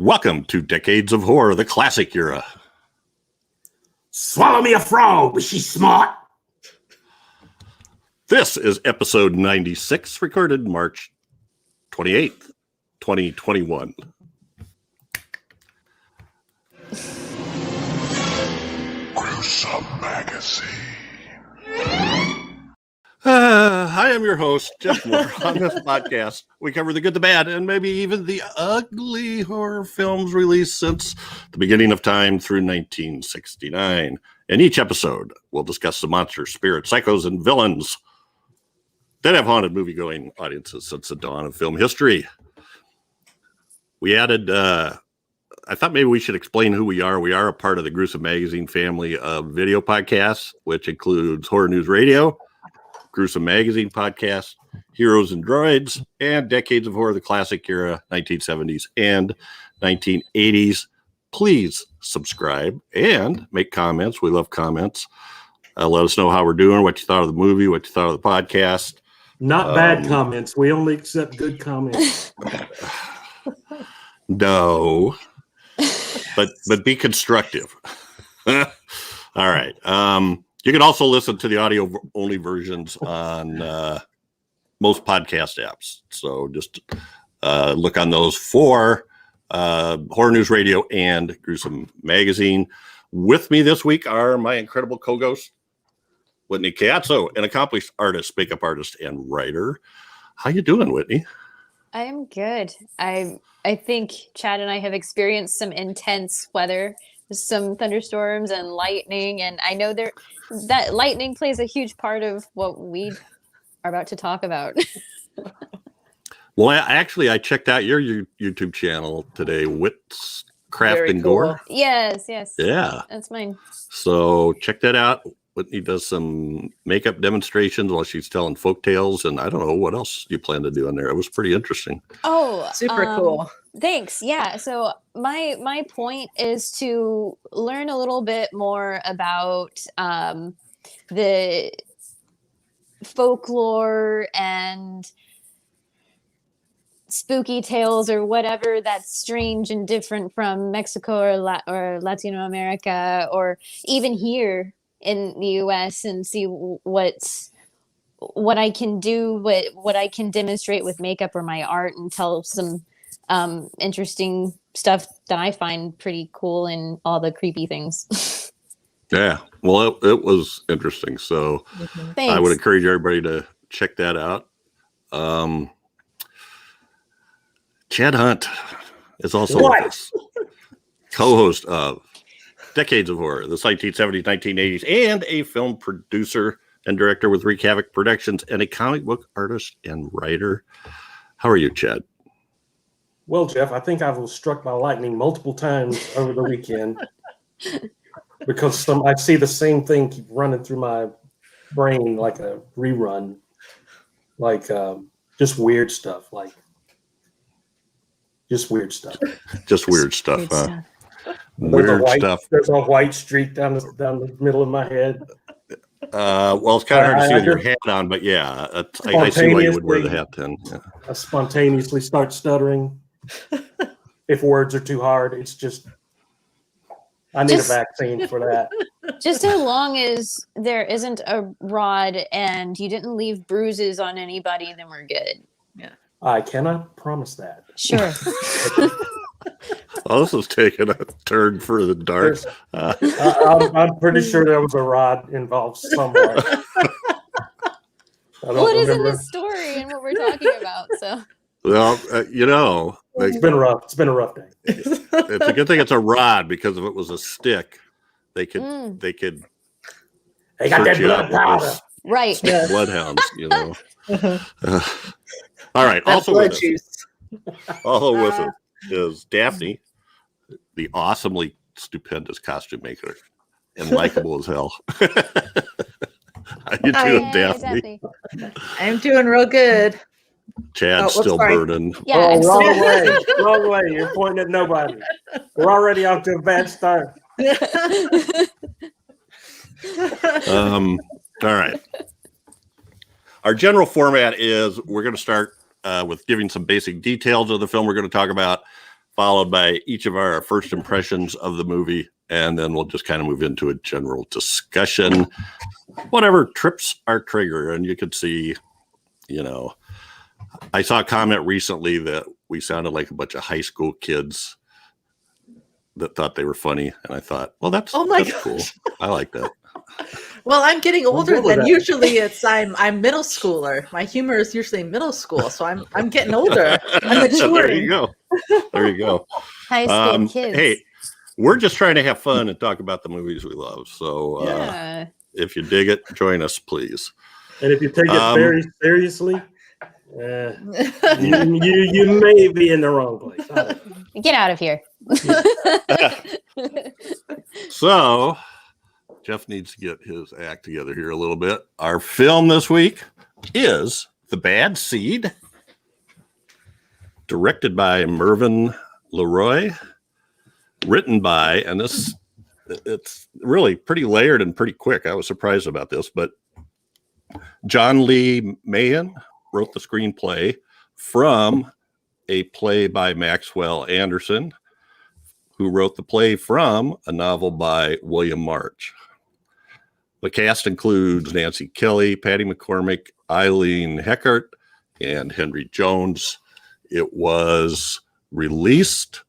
Welcome to Decades of Horror, the classic era. Swallow me a frog, but she's smart. This is episode 96, recorded March 28th, 2021. Gruesome Magazine. I am your host, Jeff Mohr. On this podcast, we cover the good, the bad, and maybe even the ugly horror films released since the beginning of time through 1969. In each episode, we'll discuss the monsters, spirits, psychos, and villains that have haunted movie-going audiences since the dawn of film history. We added, I thought maybe we should explain who we are. We are a part of the Gruesome Magazine family of video podcasts, which includes Horror News Radio, Gruesome Magazine podcast, Heroes and Droids, and Decades of Horror, the classic era, 1970s and 1980s. Please subscribe and make comments. We love comments. Let us know how we're doing, what you thought of the movie, what you thought of the podcast. Not bad comments. We only accept good comments. No, but be constructive. All right. You can also listen to the audio-only versions on most podcast apps. So just look on those for Horror News Radio and Gruesome Magazine. With me this week are my incredible co-host, Whitney Collazo, an accomplished artist, makeup artist, and writer. How you doing, Whitney? I'm good. I think Chad and I have experienced some intense weather, some thunderstorms and lightning, and I know that lightning plays a huge part of what we are about to talk about. Well, I checked out your YouTube channel today, Wits Craft and cool. Gore. Yes. Yeah. That's mine. So check that out. Whitney does some makeup demonstrations while she's telling folk tales, and I don't know what else you plan to do in there. It was pretty interesting. Oh, Super cool. Thanks. Yeah. So my point is to learn a little bit more about the folklore and spooky tales or whatever that's strange and different from Mexico or Latino America or even here in the US, and see what I can do, what I can demonstrate with makeup or my art, and tell some interesting stuff that I find pretty cool and all the creepy things. Yeah, well, it was interesting. So Thanks. I would encourage everybody to check that out. Chad Hunt is also with us, co-host of Decades of Horror, the 1970s, 1980s, and a film producer and director with Wreak Havoc Productions, and a comic book artist and writer. How are you, Chad? Well, Jeff, I think I was struck by lightning multiple times over the weekend because I see the same thing keep running through my brain like a rerun, like just weird stuff, Just weird stuff, Huh? Weird stuff. There's a white streak down the middle of my head. Well, it's kind of hard to see with your hat on, but yeah, I see why you would wear the hat then. Yeah. I spontaneously start stuttering. If words are too hard, it's just, I need a vaccine for that. Just as long as there isn't a rod and you didn't leave bruises on anybody, then we're good. Yeah. I cannot promise that. Sure. Well, this is taking a turn for the dark. I'm pretty sure there was a rod involved somewhere. Well, it is in this story and what we're talking about. So. Well, it's been rough. It's been a rough day. It's a good thing it's a rod, because if it was a stick, they could They got that blood powder. Right. Bloodhounds, all right. Also with us is Daphne, the awesomely stupendous costume maker and likable as hell. How you doing, Daphne? I'm doing real good. Chad's still burning. Yeah, wrong way. You're pointing at nobody. We're already off to a bad start. All right. Our general format is we're going to start with giving some basic details of the film we're going to talk about, followed by each of our first impressions of the movie, and then we'll just kind of move into a general discussion, whatever trips our trigger. And you could see, I saw a comment recently that we sounded like a bunch of high school kids that thought they were funny, and I thought, well, that's cool. I like that. Well, I'm getting older good with than that. usually. I'm middle schooler. My humor is usually middle school, so I'm getting older. I'm maturing. There you go. There you go. High school kids. Hey, we're just trying to have fun and talk about the movies we love. So Yeah. if you dig it, join us, please. And if you take it very seriously, you may be in the wrong place. Get out of here. So Jeff needs to get his act together here a little bit. Our film this week is The Bad Seed, directed by Mervyn LeRoy, written by, and it's really pretty layered and pretty quick. I was surprised about this, but John Lee Mahin wrote the screenplay from a play by Maxwell Anderson, who wrote the play from a novel by William March. The cast includes Nancy Kelly, Patty McCormack, Eileen, Heckart, and Henry Jones. It was released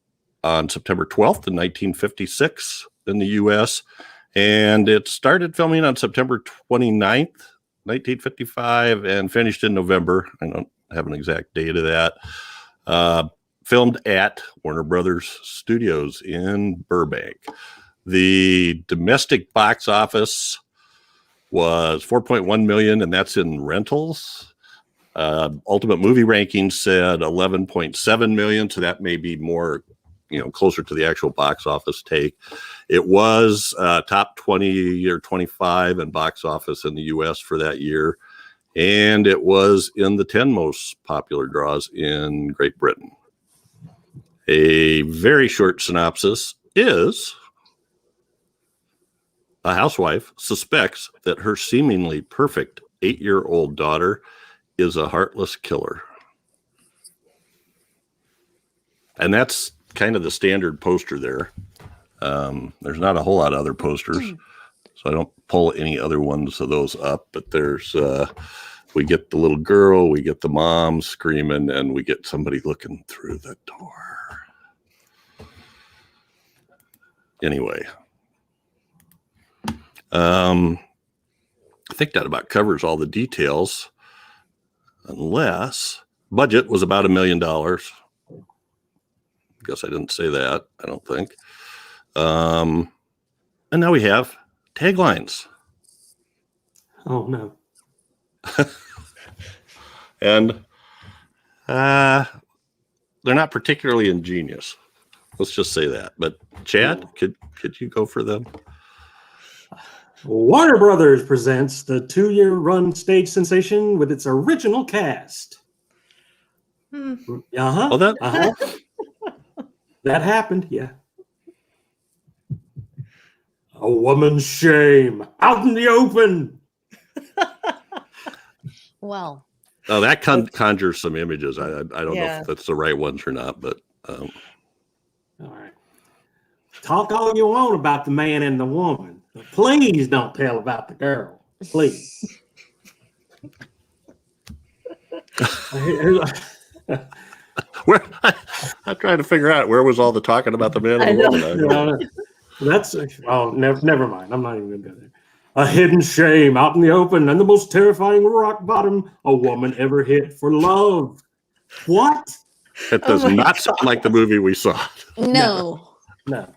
on September 12th in 1956 in the U.S., and it started filming on September 29th, 1955, and finished in November. I don't have an exact date of that. Filmed at Warner Brothers Studios in Burbank. The domestic box office was 4.1 million, and that's in rentals. Ultimate Movie Rankings said 11.7 million, so that may be more, closer to the actual box office take. It was top 20 or 25 in box office in the U.S. for that year, and it was in the 10 most popular draws in Great Britain. A very short synopsis is: a housewife suspects that her seemingly perfect 8-year-old daughter is a heartless killer. And that's kind of the standard poster there. There's not a whole lot of other posters, so I don't pull any other ones of those up, but there's, we get the little girl, we get the mom screaming, and we get somebody looking through the door. Anyway, I think that about covers all the details, unless budget was about $1 million. Guess I didn't say that, I don't think. And now we have taglines. Oh, no. And they're not particularly ingenious. Let's just say that. But Chad, could you go for them? Warner Brothers presents the 2-year run stage sensation with its original cast. Uh-huh. Oh, that Uh-huh. That happened, yeah. A woman's shame out in the open. Well, Oh, that conjures some images. I don't know if that's the right ones or not, but All right. Talk all you want about the man and the woman, but please don't tell about the girl. Please. where I'm trying to figure out where was all the talking about the man and the woman. Never mind. I'm not even gonna go there. A hidden shame out in the open and the most terrifying rock bottom a woman ever hit for love. What? It does not sound like the movie we saw. no. No.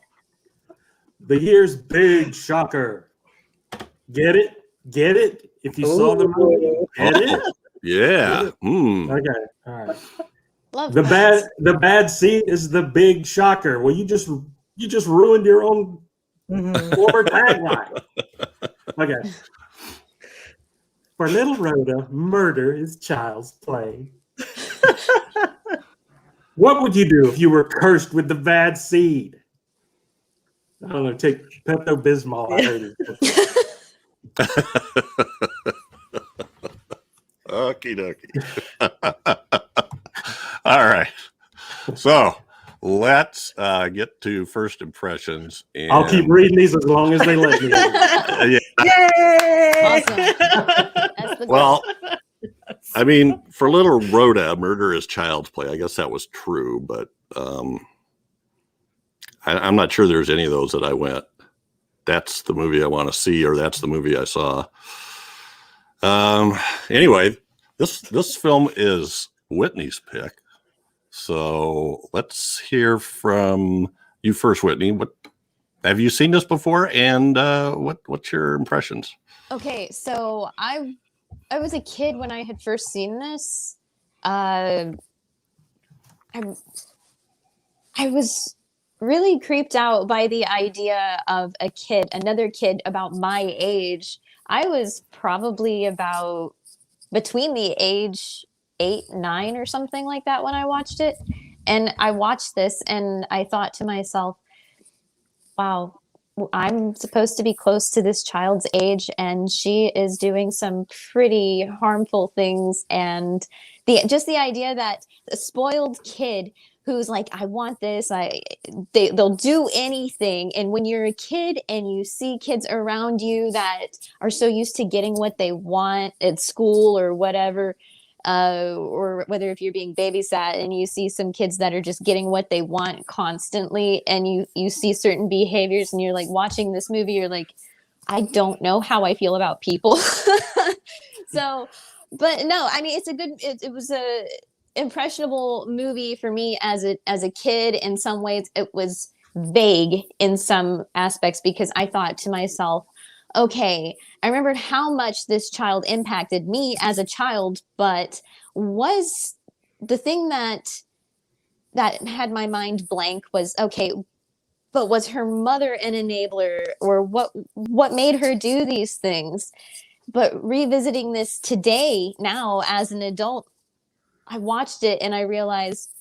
The year's big shocker. Get it? Get it? If you saw the movie, get it? Yeah. Okay. All right. Love The that. bad seed is the big shocker. Well, you just ruined your own former tagline. Okay. For little Rhoda, murder is child's play. What would you do if you were cursed with the bad seed? I don't know. Take Pepto-Bismol. I heard it. Okie dokie. All right. So let's get to first impressions. And, I'll keep reading these as long as they let me. yeah. Yay! Awesome. That's the Well, I mean, for little Rhoda, murder is child's play. I guess that was true, but I'm not sure there's any of those that I went, that's the movie I want to see, or that's the movie I saw. Anyway, this film is Whitney's pick. So let's hear from you first, Whitney. What have you seen this before, and what's your impressions? Okay, so I was a kid when I had first seen this. I was really creeped out by the idea of another kid about my age. I was probably about between the age 8, 9 or something like that when I watched it. And I watched this and I thought to myself, wow, I'm supposed to be close to this child's age and she is doing some pretty harmful things. And just the idea that a spoiled kid who's like, I want this, they'll do anything. And when you're a kid and you see kids around you that are so used to getting what they want at school or whatever, or whether if you're being babysat and you see some kids that are just getting what they want constantly, and you see certain behaviors and you're like watching this movie, you're like, I don't know how I feel about people. So, but no, I mean, it was a impressionable movie for me as a kid. In some ways it was vague in some aspects because I thought to myself, okay, I remembered how much this child impacted me as a child, but was the thing that had my mind blank was, okay, but was her mother an enabler, or what made her do these things? But revisiting this today, now as an adult, I watched it and I realized,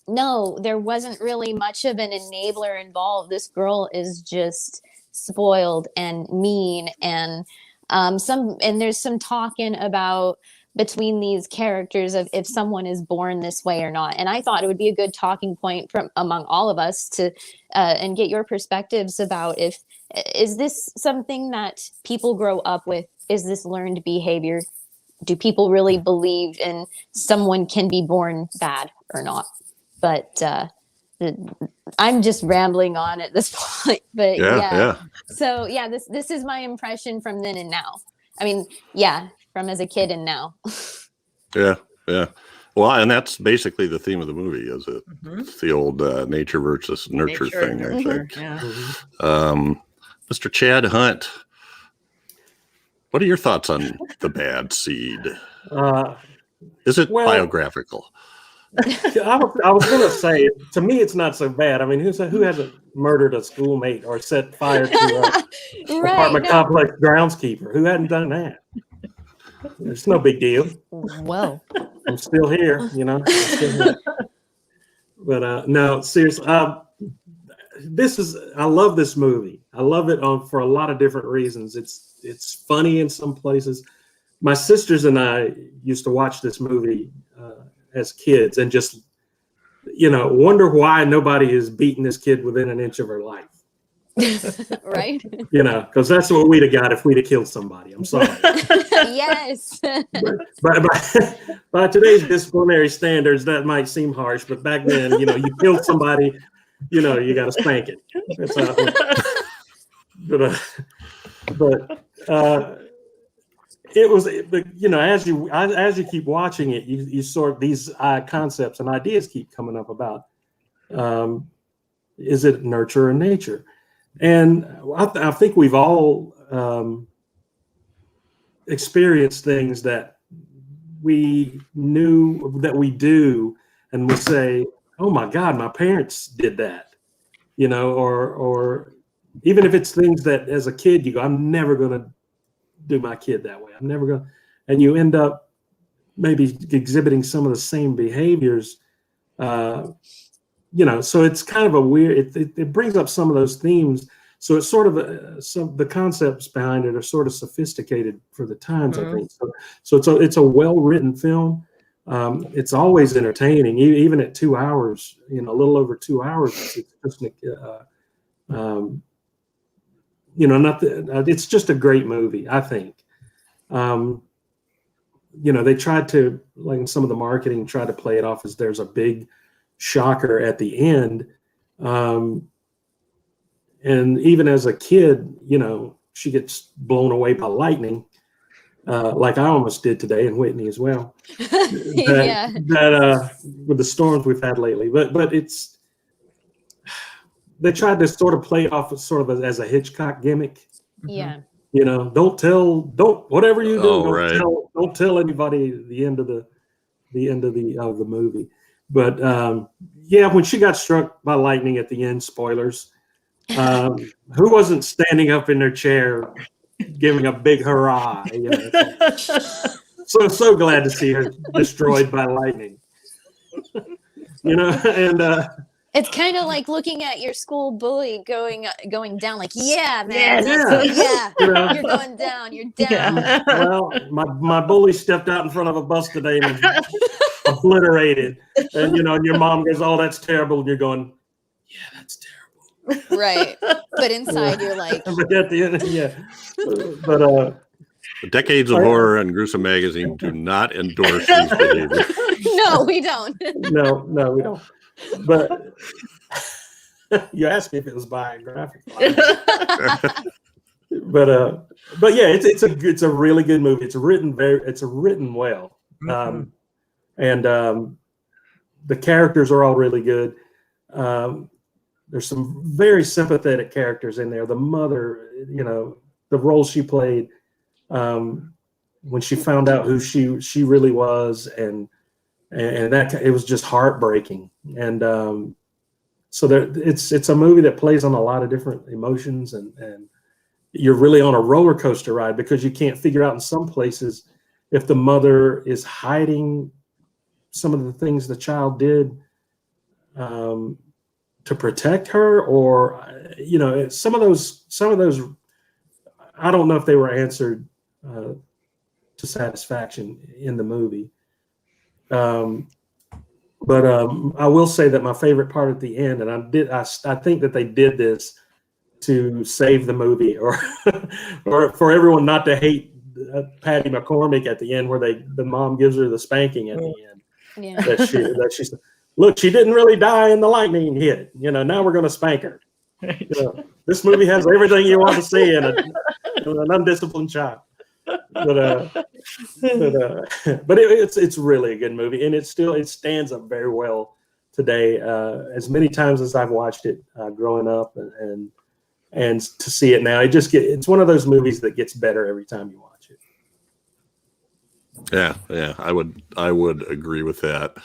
no, there wasn't really much of an enabler involved. This girl is just spoiled and mean, and there's some talking about between these characters of if someone is born this way or not. And I thought it would be a good talking point from among all of us to and get your perspectives about is this something that people grow up with? Is this learned behavior? Do people really believe in someone can be born bad or not? But I'm just rambling on at this point. But yeah. So yeah, this is my impression from then and now. I mean, yeah, from as a kid and now. Yeah. Well, and that's basically the theme of the movie, is it? Mm-hmm. It's the old nature versus nurture thing, I think. Yeah. Mr. Chad Hunt, what are your thoughts on The Bad Seed? Is it biographical? I was going to say, to me, it's not so bad. I mean, who hasn't murdered a schoolmate or set fire to a apartment complex groundskeeper? Who hadn't done that? It's no big deal. Whoa. I'm still here, you know. But no, seriously, I love this movie. I love it for a lot of different reasons. It's funny in some places. My sisters and I used to watch this movie as kids and just, wonder why nobody is beating this kid within an inch of her life. Right? Because that's what we'd have got if we'd have killed somebody. I'm sorry. Yes. But by today's disciplinary standards, that might seem harsh, but back then, you killed somebody, you got to spank it. That's how it was. But it was, as you keep watching it, you sort these concepts and ideas keep coming up about, is it nurture or nature? And I think we've all experienced things that we knew that we do, and we say, "Oh my God, my parents did that," or even if it's things that as a kid you go, "I'm never going to do my kid that way. I'm never going to," and you end up maybe exhibiting some of the same behaviors. So it's kind of a weird, it brings up some of those themes. So it's sort of some the concepts behind it are sort of sophisticated for the times, I think. So it's a well-written film. It's always entertaining, even at 2 hours. A little over 2 hours. It's just it's just a great movie, I think. They tried to, like in some of the marketing, try to play it off as there's a big shocker at the end. And even as a kid, she gets blown away by lightning, like I almost did today, and Whitney as well. That with the storms we've had lately, but they tried to sort of play it off as a Hitchcock gimmick. Yeah. Don't whatever you do, don't tell anybody the end of the movie. But when she got struck by lightning at the end, spoilers. Who wasn't standing up in their chair giving a big hurrah? So glad to see her destroyed by lightning. And it's kind of like looking at your school bully going down. Like, yeah, Yes. man, you're going down. You're down. Yeah. Well, my bully stepped out in front of a bus today and was obliterated. And and your mom goes, "Oh, that's terrible," and you're going, "Yeah, that's terrible." Right, but inside you're like, but at the end, but The Decades of Horror and Gruesome magazine do not endorse these behaviors. no, we don't. no, we don't. But you asked me if it was biographic. but yeah, it's a really good movie. It's written well, and the characters are all really good. There's some very sympathetic characters in there. The mother, the role she played when she found out who she really was, and that it was just heartbreaking. And so it's a movie that plays on a lot of different emotions, and you're really on a roller coaster ride because you can't figure out in some places if the mother is hiding some of the things the child did to protect her, or some of those I don't know if they were answered to satisfaction in the movie. But I will say that my favorite part at the end, and I think that they did this to save the movie, or for everyone not to hate Patty McCormack at the end, where the mom gives her the spanking at the end. Yeah. That she said, "Look, she didn't really die in the lightning hit. Now we're going to spank her." This movie has everything you want to see in an undisciplined child. But it's really a good movie, and it stands up very well today. As many times as I've watched it growing up, and to see it now, it's one of those movies that gets better every time you watch it. Yeah, I would agree with that.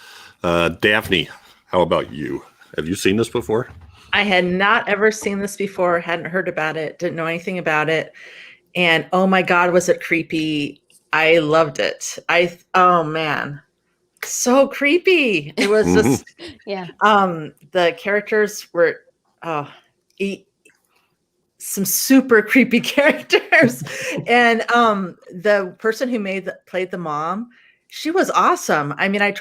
Daphne, how about you? Have you seen this before? I had not ever seen this before, hadn't heard about it, didn't know anything about it. And oh my God, was it creepy. I loved it. Oh man, so creepy. It was just, Yeah. The characters were, some super creepy characters. And the person who played the mom, she was awesome. I mean, I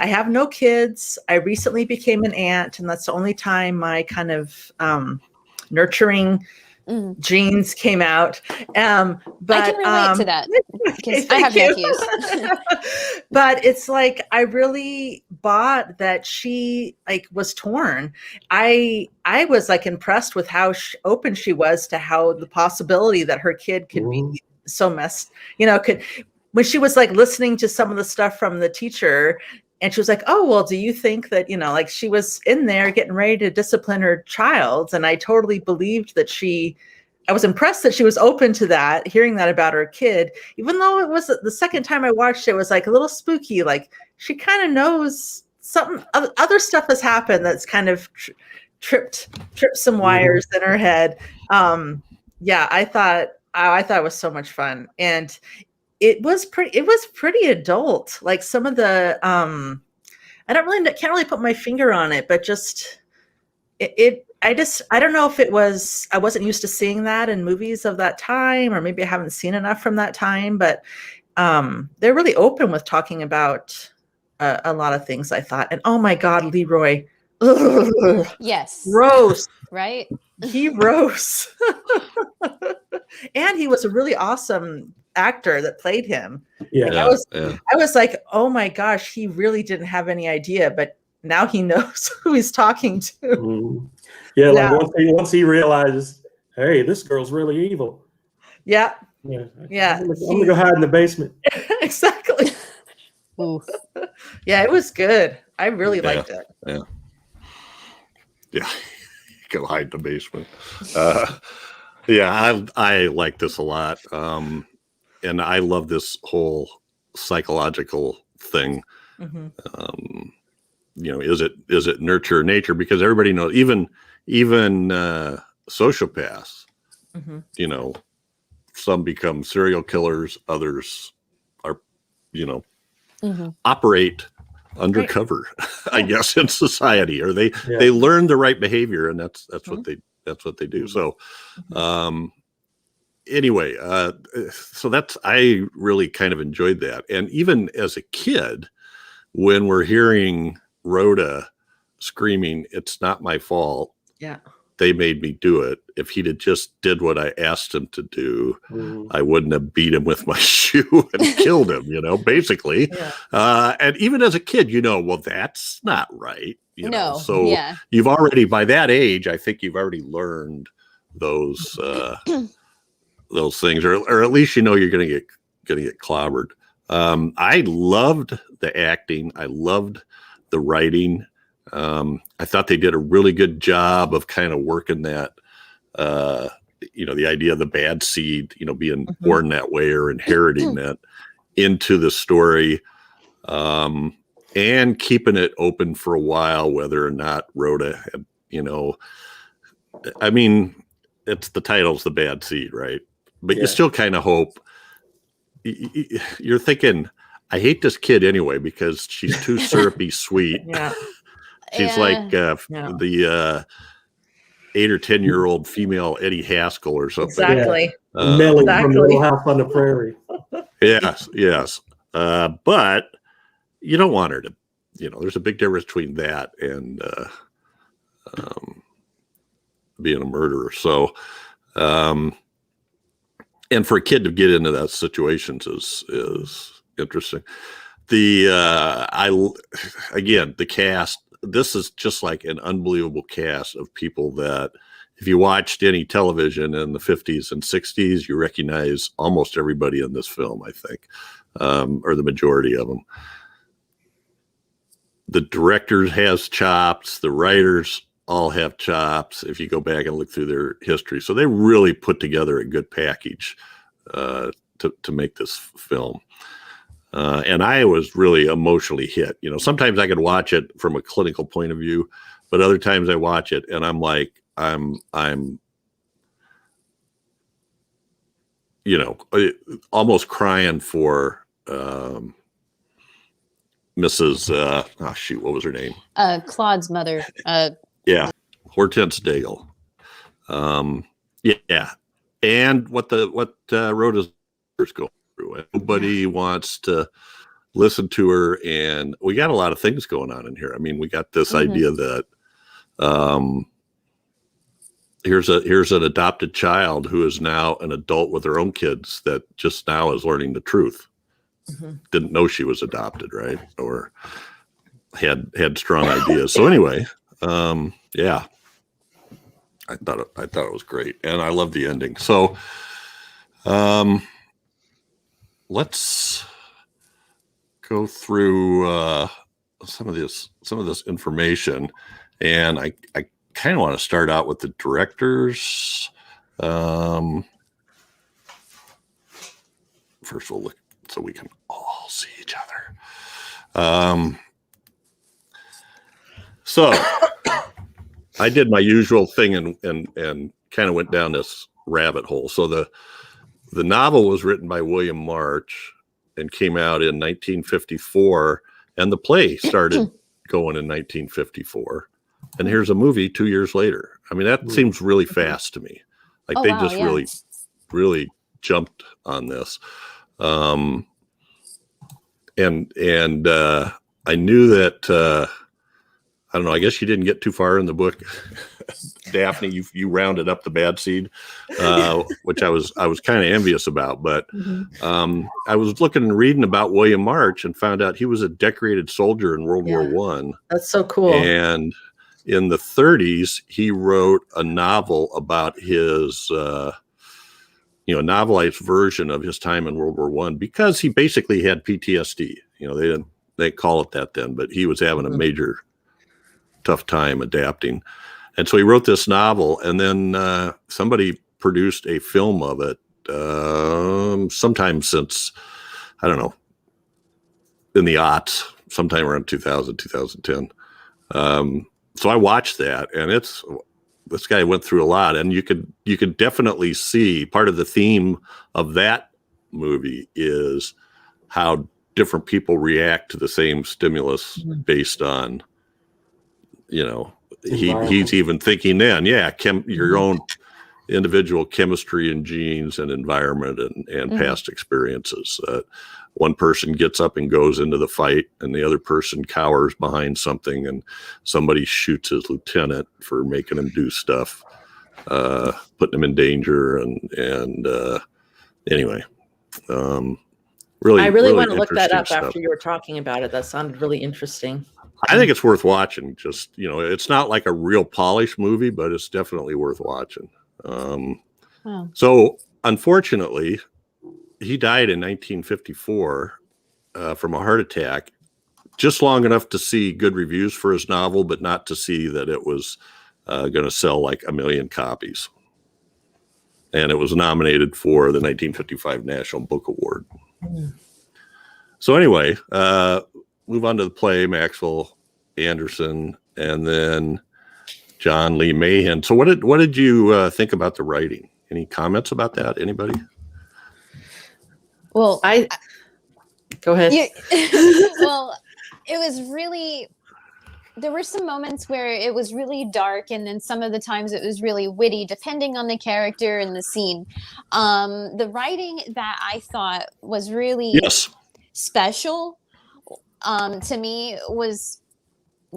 have no kids. I recently became an aunt, and that's the only time my kind of nurturing genes came out. But I can relate to that because I have nephews. But it's like I really bought that she was torn. I was impressed with how open she was to how the possibility that her kid could be so messed, when she was listening to some of the stuff from the teacher, and she was like, "Oh, well, do you think that," she was in there getting ready to discipline her child. And I totally believed that I was impressed that she was open to that, hearing that about her kid, even though it was the second time I watched it was a little spooky. She kind of knows something, other stuff has happened that's kind of tripped some wires in her head. I thought it was so much fun. And it was pretty adult. Some of the, can't really put my finger on it, but just I don't know if it was, I wasn't used to seeing that in movies of that time, or maybe I haven't seen enough from that time, but they're really open with talking about a lot of things, I thought. And oh my God, LeRoy. Ugh, Yes. gross. Right? He rose. And he was a really awesome actor that played him. Yeah. I was like, oh my gosh, he really didn't have any idea, but now he knows who he's talking to. Mhm. Yeah, like once he realizes, hey, this girl's really evil. Yeah. Yeah. I'm gonna go hide in the basement. Exactly. Ooh. Yeah, it was good. I really liked it. Yeah. Go hide in the basement. I like this a lot. And I love this whole psychological thing. Mm-hmm. Is it nurture or nature? Because everybody knows, even sociopaths, Mm-hmm. some become serial killers, others are, Mm-hmm. operate undercover, I guess, in society, or they learn the right behavior, and that's what they do. So, anyway, so I really kind of enjoyed that. And even as a kid, when we're hearing Rhoda screaming, "It's not my fault. Yeah. They made me do it. If he'd have just did what I asked him to do, I wouldn't have beat him with my shoe and killed him," basically. Yeah. And even as a kid, well, that's not right. No. So you've already, by that age, I think you've already learned those things, or at least you're gonna get clobbered. I loved the acting. I loved the writing. I thought they did a really good job of kind of working that, the idea of the bad seed, being born that way or inheriting that into the story, and keeping it open for a while, whether or not Rhoda had, I mean, it's the title's The Bad Seed, right? But you still kind of hope. You're thinking, I hate this kid anyway because she's too syrupy sweet. Yeah. She's like the 8 or 10-year-old female Eddie Haskell or something. Exactly. Melly from Little House on the Prairie. Yes. But you don't want her to, there's a big difference between that and being a murderer. So, and for a kid to get into that situations is interesting. The cast, this is just like an unbelievable cast of people that if you watched any television in the 50s and 60s, you recognize almost everybody in this film, I think, or the majority of them. The director has chops. The writers all have chops if you go back and look through their history. So they really put together a good package to make this film. And I was really emotionally hit. Sometimes I could watch it from a clinical point of view, but other times I watch it and I'm like, I'm almost crying for Mrs. What was her name? Claude's mother. Hortense Daigle. And what Rhoda's going through. Nobody wants to listen to her, and we got a lot of things going on in here. I mean, we got this idea that here's an adopted child who is now an adult with her own kids that just now is learning the truth. Didn't know she was adopted, right? Or had strong ideas. So anyway, I thought it was great, and I love the ending. So, let's go through some of this information, and I kind of want to start out with the directors. First, we'll look so we can all see each other. So I did my usual thing and kind of went down this rabbit hole. So the novel was written by William March and came out in 1954, and the play started going in 1954. And here's a movie 2 years later. I mean, that seems really fast to me. Like really jumped on this. and I knew that I don't know. I guess you didn't get too far in the book, Daphne. You rounded up the bad seed, which I was kind of envious about. But I was looking and reading about William March and found out he was a decorated soldier in World War One. That's so cool. And in the 30s, he wrote a novel about his, novelized version of his time in World War One, because he basically had PTSD. They call it that then, but he was having a major tough time adapting. And so he wrote this novel, and then somebody produced a film of it sometime since, I don't know, in the aughts, sometime around 2000, 2010. So I watched that, and this guy went through a lot, and you could definitely see part of the theme of that movie is how different people react to the same stimulus based on, he's even thinking then, your own individual chemistry and genes and environment and past experiences. One person gets up and goes into the fight, and the other person cowers behind something, and somebody shoots his lieutenant for making him do stuff, putting him in danger. And anyway, I really want to look that up stuff. after you were talking about it. That sounded really interesting. I think it's worth watching. Just, it's not like a real polished movie, but it's definitely worth watching. So unfortunately, he died in 1954 from a heart attack, just long enough to see good reviews for his novel, but not to see that it was going to sell like 1 million copies. And it was nominated for the 1955 National Book Award. So anyway, move on to the play, Maxwell Anderson, and then John Lee Mahin. So what did you think about the writing? Any comments about that? Anybody? Well, go ahead. Well, it was really, there were some moments where it was really dark, and then some of the times it was really witty, depending on the character and the scene. The writing that I thought was really special to me was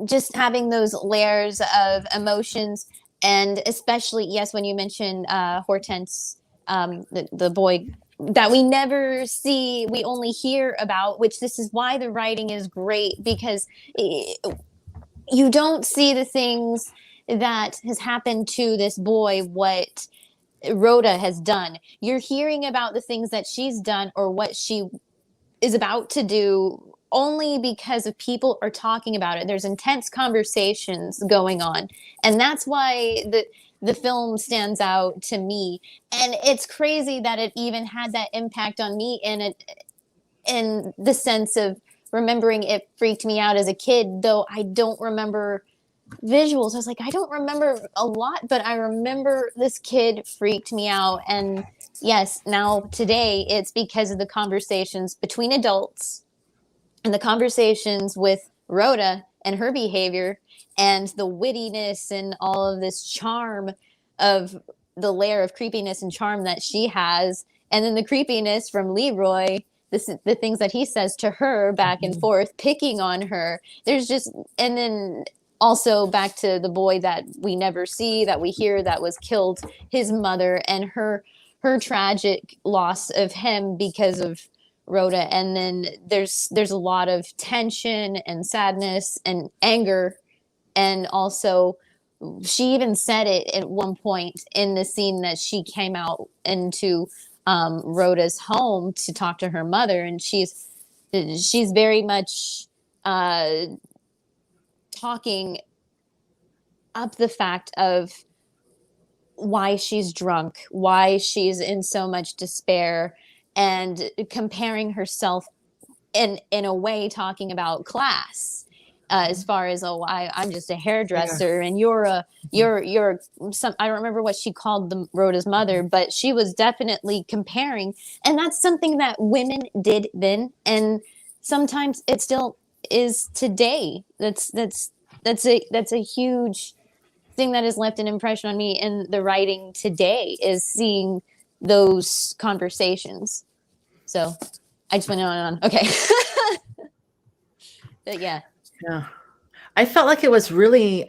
just having those layers of emotions, and especially, when you mentioned Hortense, the boy that we never see, we only hear about, which this is why the writing is great, because you don't see the things that has happened to this boy, what Rhoda has done. You're hearing about the things that she's done or what she is about to do only because of people are talking about it. There's intense conversations going on. And that's why the film stands out to me. And it's crazy that it even had that impact on me in the sense of remembering it freaked me out as a kid, though I don't remember visuals. I was like, I don't remember a lot, but I remember this kid freaked me out. And yes, now today it's because of the conversations between adults and the conversations with Rhoda and her behavior and the wittiness and all of this charm of the layer of creepiness and charm that she has. And then the creepiness from LeRoy, the things that he says to her back and forth, picking on her. There's just, and then also back to the boy that we never see, that we hear, that was killed, his mother, and her tragic loss of him because of Rhoda. And then there's a lot of tension and sadness and anger. And also she even said it at one point in the scene that she came out into Rhoda's home to talk to her mother, and she's very much talking up the fact of why she's drunk, why she's in so much despair, and comparing herself in a way, talking about class. As far as, I'm just a hairdresser, and you're some, I don't remember what she called Rhoda's mother, but she was definitely comparing, and that's something that women did then, and sometimes it still is today. That's a huge thing that has left an impression on me in the writing today, is seeing those conversations. So I just went on and on. Okay. But yeah. Yeah. I felt like it was really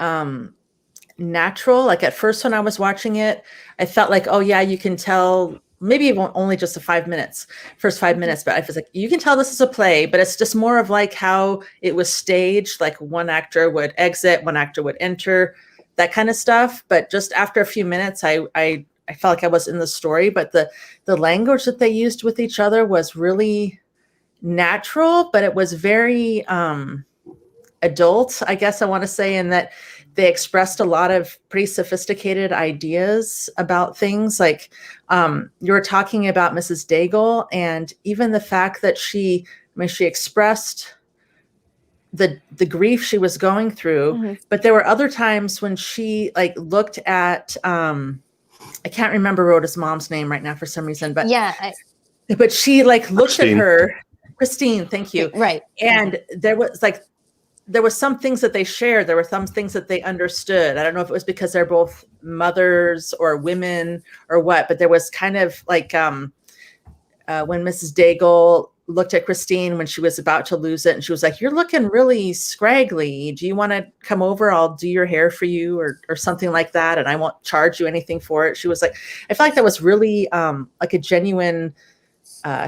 natural. Like at first when I was watching it, I felt like, oh yeah, you can tell, maybe it won't only just the first 5 minutes, but I was like, you can tell this is a play, but it's just more of like how it was staged. Like one actor would exit, one actor would enter, that kind of stuff. But just after a few minutes, I felt like I was in the story, but the language that they used with each other was really natural, but it was very adult, I guess I want to say, in that they expressed a lot of pretty sophisticated ideas about things. Like you were talking about Mrs. Daigle, and even the fact that she expressed the grief she was going through, but there were other times when she like looked at I can't remember Rhoda's mom's name right now for some reason, but yeah, but she like looked Christine. at her, Christine, thank you. Right. And there was some things that they shared. There were some things that they understood. I don't know if it was because they're both mothers or women or what, but there was kind of like when Mrs. Daigle looked at Christine when she was about to lose it, and she was like, "You're looking really scraggly. Do you want to come over? I'll do your hair for you," or something like that, and I won't charge you anything for it. She was like, I felt like that was really like a genuine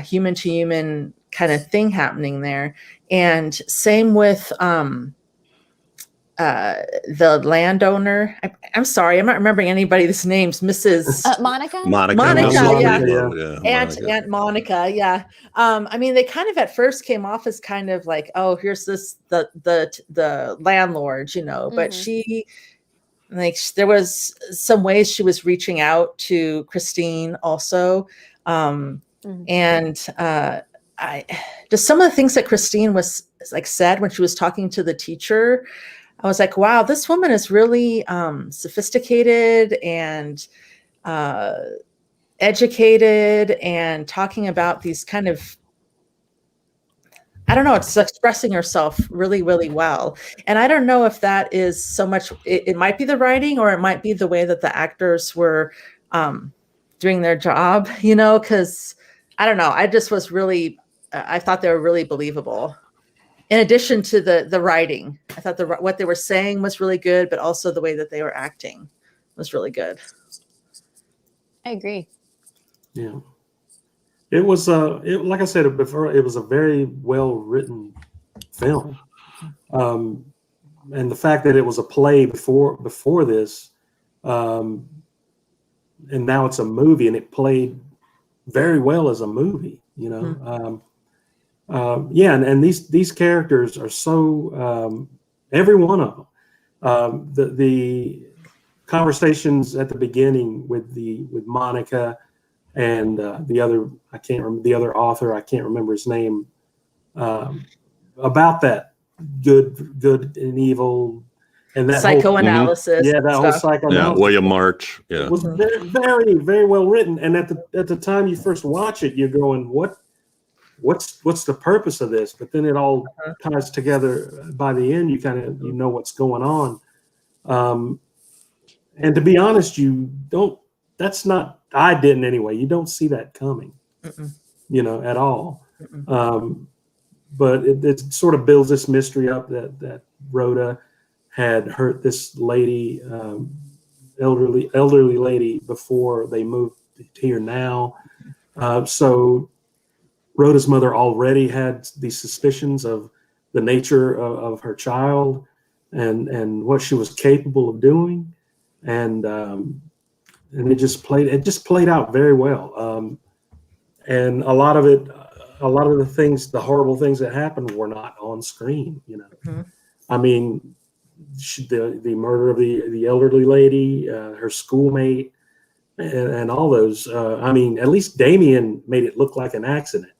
human to human kind of thing happening there. And same with the landowner. I'm sorry, I'm not remembering anybody's names. Mrs. Monica. Monica, yeah. Aunt Monica, yeah. I mean, they kind of at first came off as kind of like, oh, here's the landlord, you know. But she, like, there was some ways she was reaching out to Christine also, and I just some of the things that Christine was like said when she was talking to the teacher. I was like, wow, this woman is really sophisticated and educated, and talking about these kind of, I don't know, it's expressing herself really, really well. And I don't know if that is so much, it might be the writing, or it might be the way that the actors were doing their job, you know, because I don't know. I just was really, I thought they were really believable. In addition to the writing, I thought what they were saying was really good, but also the way that they were acting was really good. I agree. Yeah, it was like I said before, it was a very well written film, and the fact that it was a play before this, and now it's a movie, and it played very well as a movie, you know. Yeah, and these characters are so every one of them. The conversations at the beginning with Monica and the other, I can't remember the other author, I can't remember his name, about that good and evil, and that psychoanalysis. whole psychoanalysis. Yeah, William March. Yeah, it was very, very, very well written. And at the time you first watch it, you're going, what's the purpose of this? But then it all ties together by the end. You kind of, you know what's going on. And to be honest, I didn't anyway. You don't see that coming, you know, at all. But it sort of builds this mystery up that Rhoda had hurt this lady, elderly lady, before they moved here now. So Rhoda's mother already had these suspicions of the nature of her child and what she was capable of doing, and it just played out very well. And a lot of the things, the horrible things that happened, were not on screen. You know, I mean, the murder of the elderly lady, her schoolmate, and all those. I mean, at least Damien made it look like an accident.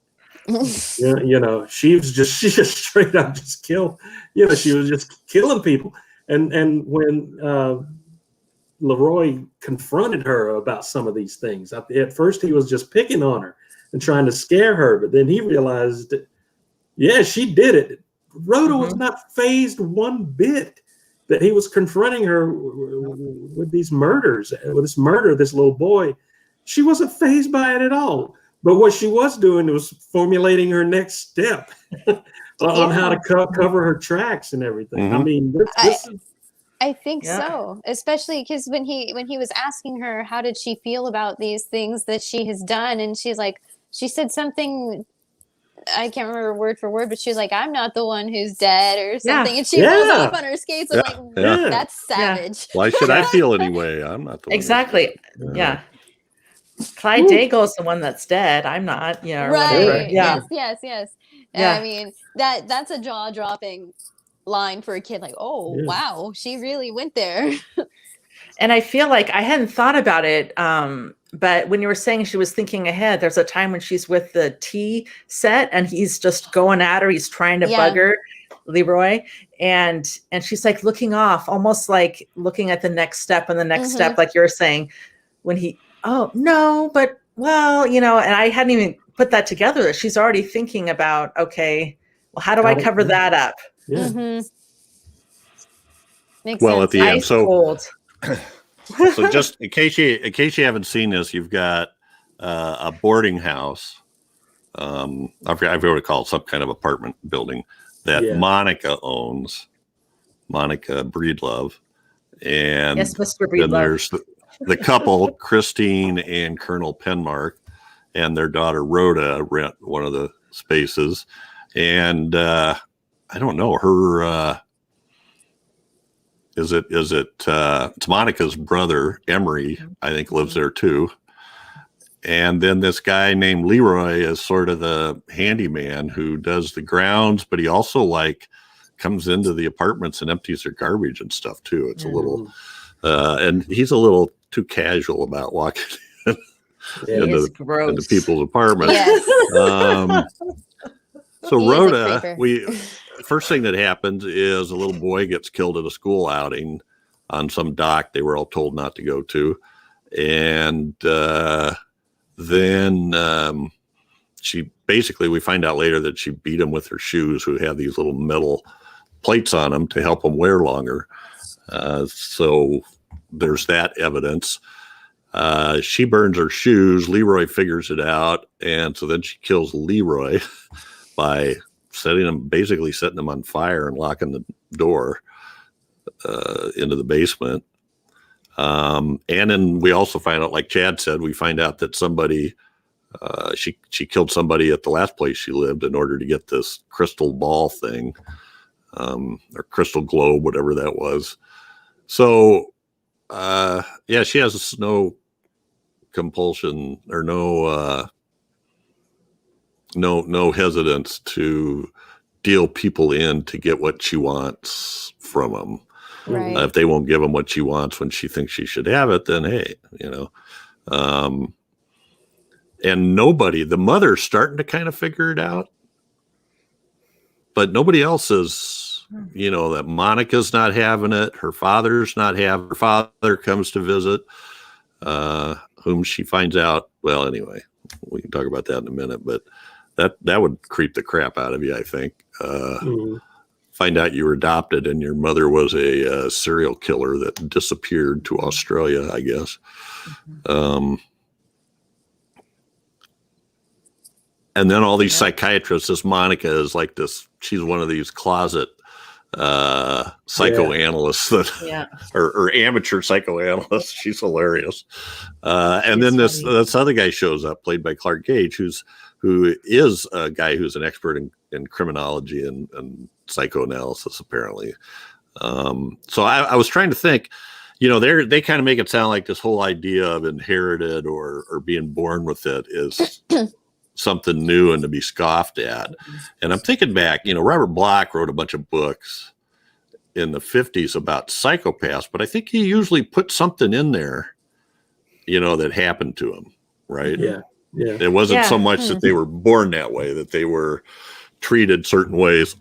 You know, she just straight up just killed. You know, she was just killing people. And when LeRoy confronted her about some of these things, at first he was just picking on her and trying to scare her, but then he realized, yeah, she did it. Rhoda was not fazed one bit that he was confronting her with these murders, with this murder of this little boy. She wasn't fazed by it at all. But what she was doing was formulating her next step. on how to cover her tracks and everything. I Mhm. mean, this is I think Yeah. so, especially because when he was asking her how did she feel about these things that she has done, and she said something, I can't remember word for word, but she was like, "I'm not the one who's dead" or something, and she rolls off on her skates. I'm like, Yeah. that's savage. Why should I feel anyway? I'm not the one. Exactly. Yeah. Clyde Daigle's the one that's dead. I'm not, or whatever. Right. Yeah. Yes. Yeah. I mean, that's a jaw-dropping line for a kid. Like, oh, wow, she really went there. And I feel like I hadn't thought about it. But when you were saying she was thinking ahead, there's a time when she's with the tea set and he's just going at her. He's trying to bug her, LeRoy. And she's like looking off, almost like looking at the next step and the next step, like you're saying, when oh, no, but well, and I hadn't even put that together, that she's already thinking about, okay, well, how do I cover that up? Yeah. Makes Well, sense. at the end, Ice cold. So just in case you haven't seen this, you've got a boarding house. I forgot what to call it, some kind of apartment building that Monica owns, Monica Breedlove. And yes, Mr. then Breedlove. there's the couple, Christine and Colonel Penmark, and their daughter Rhoda rent one of the spaces. And I don't know, her it's Monica's brother, Emery, I think lives there too. And then this guy named LeRoy is sort of the handyman who does the grounds, but he also comes into the apartments and empties their garbage and stuff too. It's a little, and he's a little too casual about walking into people's apartments. Yes. So Rhoda, first thing that happens is a little boy gets killed at a school outing on some dock they were all told not to go to. And then we find out later that she beat him with her shoes, who have these little metal plates on them to help him wear longer. So there's that evidence. She burns her shoes. LeRoy figures it out. And so then she kills LeRoy by setting him on fire and locking the door into the basement. And then we also find out, like Chad said, we find out that somebody, she killed somebody at the last place she lived in order to get this crystal ball thing, or crystal globe, whatever that was. So, she has no compulsion or no hesitance to deal people in to get what she wants from them. Right. If they won't give them what she wants when she thinks she should have it, then hey, and the mother's starting to kind of figure it out, but nobody else is, that Monica's not having it. Her father's not having. Her father comes to visit, whom she finds out. Well, anyway, we can talk about that in a minute, but that would creep the crap out of you, I think. Find out you were adopted and your mother was a serial killer that disappeared to Australia, I guess. And then all these psychiatrists, this Monica is like this, she's one of these closet psychoanalysts or amateur psychoanalysts. She's hilarious. And then this other guy shows up, played by Clark Gage, who is a guy who's an expert in criminology and psychoanalysis, apparently. So I was trying to think, they kind of make it sound like this whole idea of inherited or being born with it is something new and to be scoffed at. And I'm thinking back, Robert Bloch wrote a bunch of books in the 50s about psychopaths, but I think he usually put something in there, that happened to him, right? Yeah. It wasn't so much that they were born that way, that they were treated certain ways.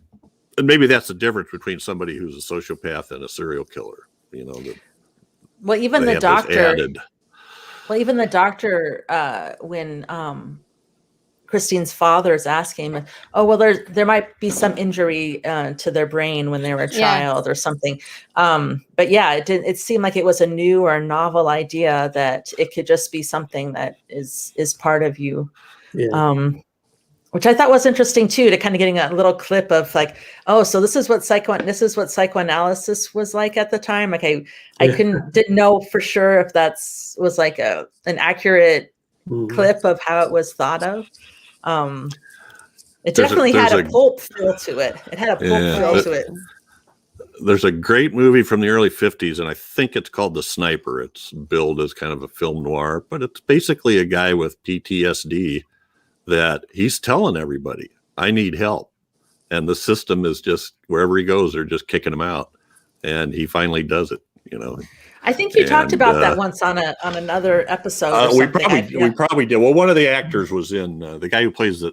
And maybe that's the difference between somebody who's a sociopath and a serial killer, Well, even the doctor, when Christine's father is asking him, oh, well, there might be some injury to their brain when they were a child or something. But it seemed like it was a new or novel idea that it could just be something that is part of you. which I thought was interesting too, to kind of getting a little clip of like, oh, so this is what psychoanalysis was like at the time. Like I didn't know for sure if was like an accurate clip of how it was thought of. It definitely had a pulp feel to it. It had a pulp feel to it. There's a great movie from the early 50s, and I think it's called The Sniper. It's billed as kind of a film noir, but it's basically a guy with PTSD that he's telling everybody, I need help. And the system is just, wherever he goes, they're just kicking him out. And he finally does it, you know. I think you talked about that once on another episode. We probably did. Well, one of the actors was in, the guy who plays the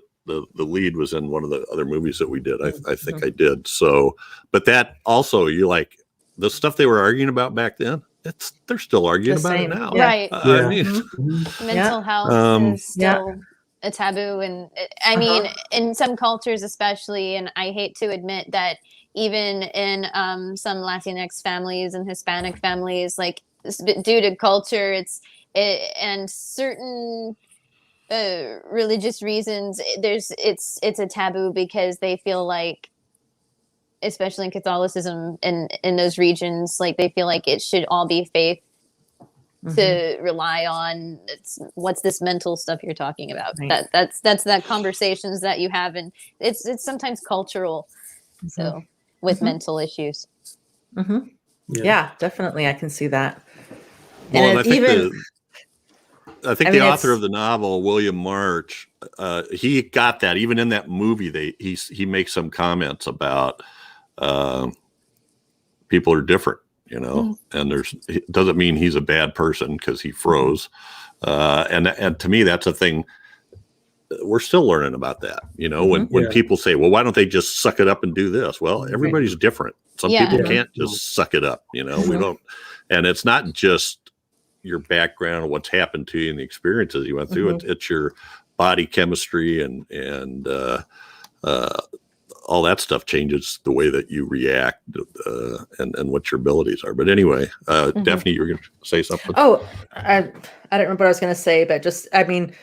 lead was in one of the other movies that we did. I think I did. So, but that also, you like the stuff they were arguing about back then. They're still arguing about it now, right? I mean, mental health is still a taboo, and I mean, in some cultures, especially, and I hate to admit that even in some Latinx families and Hispanic families, like due to culture, and certain religious reasons, it's a taboo because they feel like, especially in Catholicism and in those regions, like they feel like it should all be faith to rely on. What's this mental stuff you're talking about? Right. That's that conversations that you have, and it's sometimes cultural. So with mental issues. Yeah, definitely, I can see that. Well, and I think the author of the novel, William March, he got that. Even in that movie, he makes some comments about people are different, you know, and it doesn't mean he's a bad person because he froze. And to me, that's a thing. We're still learning about that, you know, when people say, well, why don't they just suck it up and do this? Well, everybody's different. Some people can't just suck it up, you know, we don't. And it's not just your background, what's happened to you and the experiences you went through. It's your body chemistry and all that stuff changes the way that you react and what your abilities are. But anyway, Daphne, you were going to say something. Oh, I don't remember what I was going to say, but just, I mean,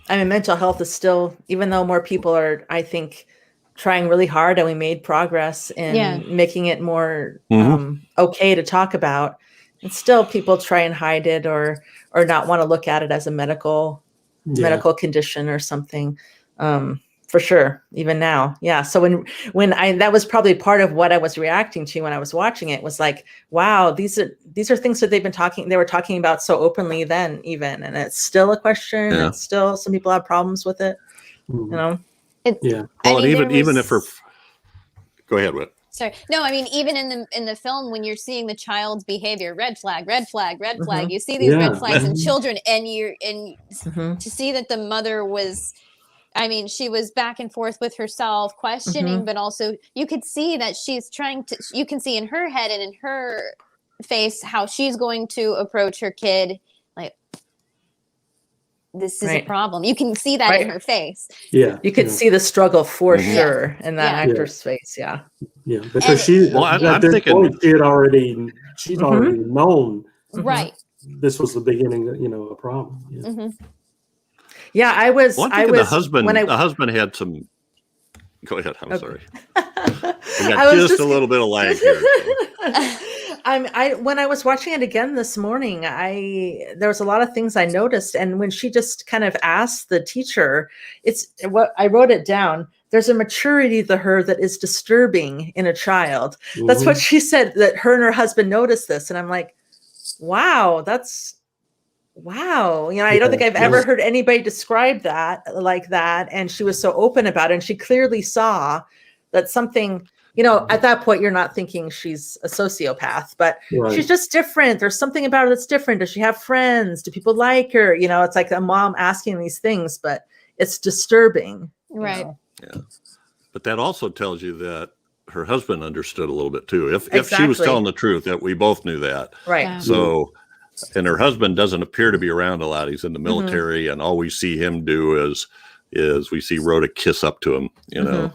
mental health is still, even though more people are, I think, trying really hard, and we made progress in making it more okay to talk about. And still people try and hide it or not want to look at it as a medical condition or something. For sure. Even now. Yeah. So when that was probably part of what I was reacting to when I was watching it, was like, wow, these are things that they were talking about so openly then even, and it's still a question. And still some people have problems with it, you know? Well, and even if go ahead, Whit. Sorry. No, I mean, even in the film, when you're seeing the child's behavior, red flag, red flag, red flag, you see these red flags in children, and to see that the mother was, I mean, she was back and forth with herself, questioning, but also you could see that she's you can see in her head and in her face how she's going to approach her kid. Like, this is a problem. You can see that in her face. Yeah. You could see the struggle for sure in that actor's face. Yeah. Yeah. Because I'm thinking she'd already known. Right. This was the beginning of, a problem. Yeah. Yeah, I was. The husband had some. Go ahead. I'm sorry. We got just a little bit of lag here. When I was watching it again this morning, there was a lot of things I noticed, and when she just kind of asked the teacher, it's what I wrote it down. There's a maturity to her that is disturbing in a child. That's what she said. That her and her husband noticed this, and I'm like, wow, wow. I don't think I've ever heard anybody describe that like that. And she was so open about it. And she clearly saw that something, at that point, you're not thinking she's a sociopath, but she's just different. There's something about her that's different. Does she have friends? Do people like her? It's like a mom asking these things, but it's disturbing. Right. Yeah. But that also tells you that her husband understood a little bit too. If she was telling the truth, that we both knew that. Right. Yeah. So, and her husband doesn't appear to be around a lot. He's in the military, and all we see him do is is we see Rhoda kiss up to him, you know,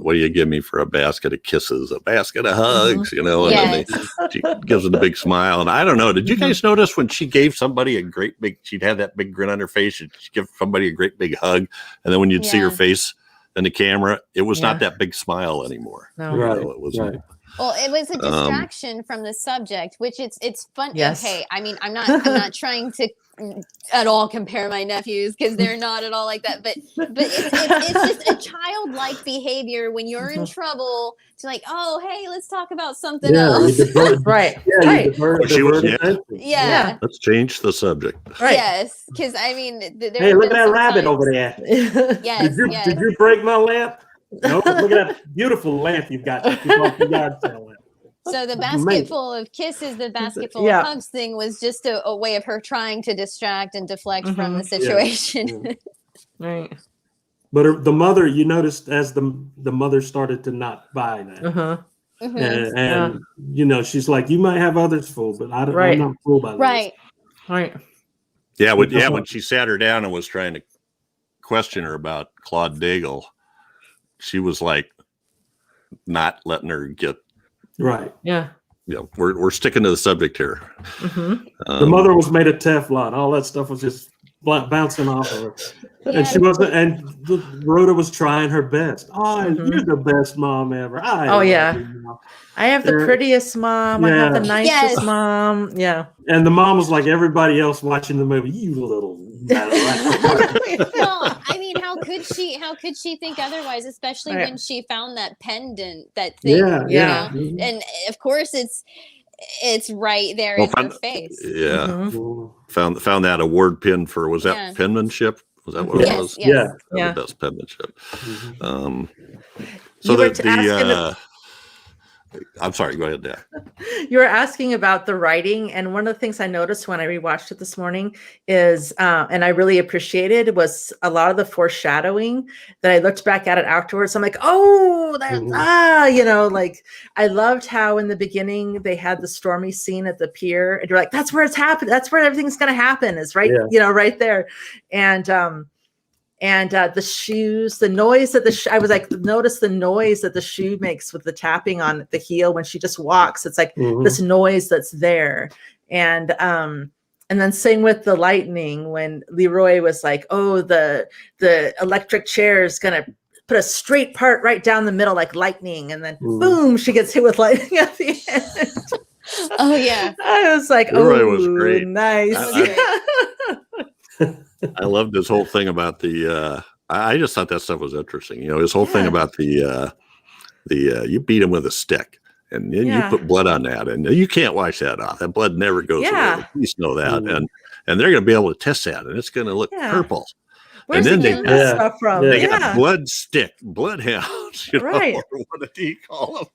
what do you give me for a basket of kisses, a basket of hugs, you know, and then she gives it a big smile. And I don't know, did you guys notice when she gave somebody a great big, she'd have that big grin on her face, she'd give somebody a great big hug, and then when you'd see her face in the camera, it was not that big smile anymore. No. You know, it was Well, it was a distraction from the subject, which it's fun. Yes. Okay, I mean, I'm not trying to at all compare my nephews because they're not at all like that. But it's just a childlike behavior when you're in trouble to like, oh, hey, let's talk about something else. Right. Yeah. Let's change the subject. Right. Yes, because I mean, Hey, look at that rabbit over there. Yes, Did you break my lamp? No, look at that beautiful lamp you've got. So the basket full of kisses, the basket full of hugs thing was just a way of her trying to distract and deflect from the situation. Right. But the mother, you noticed as the mother started to not buy that. And you know, she's like, you might have others full, but I'm not fooled by this. Right. Yeah, when she sat her down and was trying to question her about Claude Daigle, she was like not letting her get Yeah. You know, we're sticking to the subject here. The mother was made of Teflon. All that stuff was just bouncing off of her. And she wasn't, and Rhoda was trying her best. Oh, you're the best mom ever. I have the prettiest mom. I have the nicest mom. Yeah. And the mom was like everybody else watching the movie. You little. Well, I mean, how could she think otherwise? Especially when she found that pendant, that thing. You know? And of course, it's right there in her face. Yeah. Found that award pin for, was that penmanship? Was that what it was? Yeah. The best penmanship. So I'm sorry, go ahead, Dad. You were asking about the writing, and one of the things I noticed when I rewatched it this morning is, and I really appreciated, was a lot of the foreshadowing that I looked back at it afterwards. I'm like, oh, that's, you know, like I loved how in the beginning they had the stormy scene at the pier, and you're like, that's where it's happened. That's where everything's going to happen, is right, you know, right there. And the shoes, the noise that I was like, notice the noise that the shoe makes with the tapping on the heel when she just walks. It's like this noise that's there. And then same with the lightning when LeRoy was like, oh, the electric chair is going to put a straight part right down the middle like lightning. And then boom, she gets hit with lightning at the end. Oh, yeah. I was like, LeRoy was great. Nice. I loved this whole thing about the I just thought that stuff was interesting. You know, his whole thing about the you beat him with a stick and then you put blood on that and you can't wash that off. That blood never goes away. Please know that. And they're going to be able to test that and it's going to look purple. Where's and then they stuff from? They got bloodhounds, you know, or what did he call them?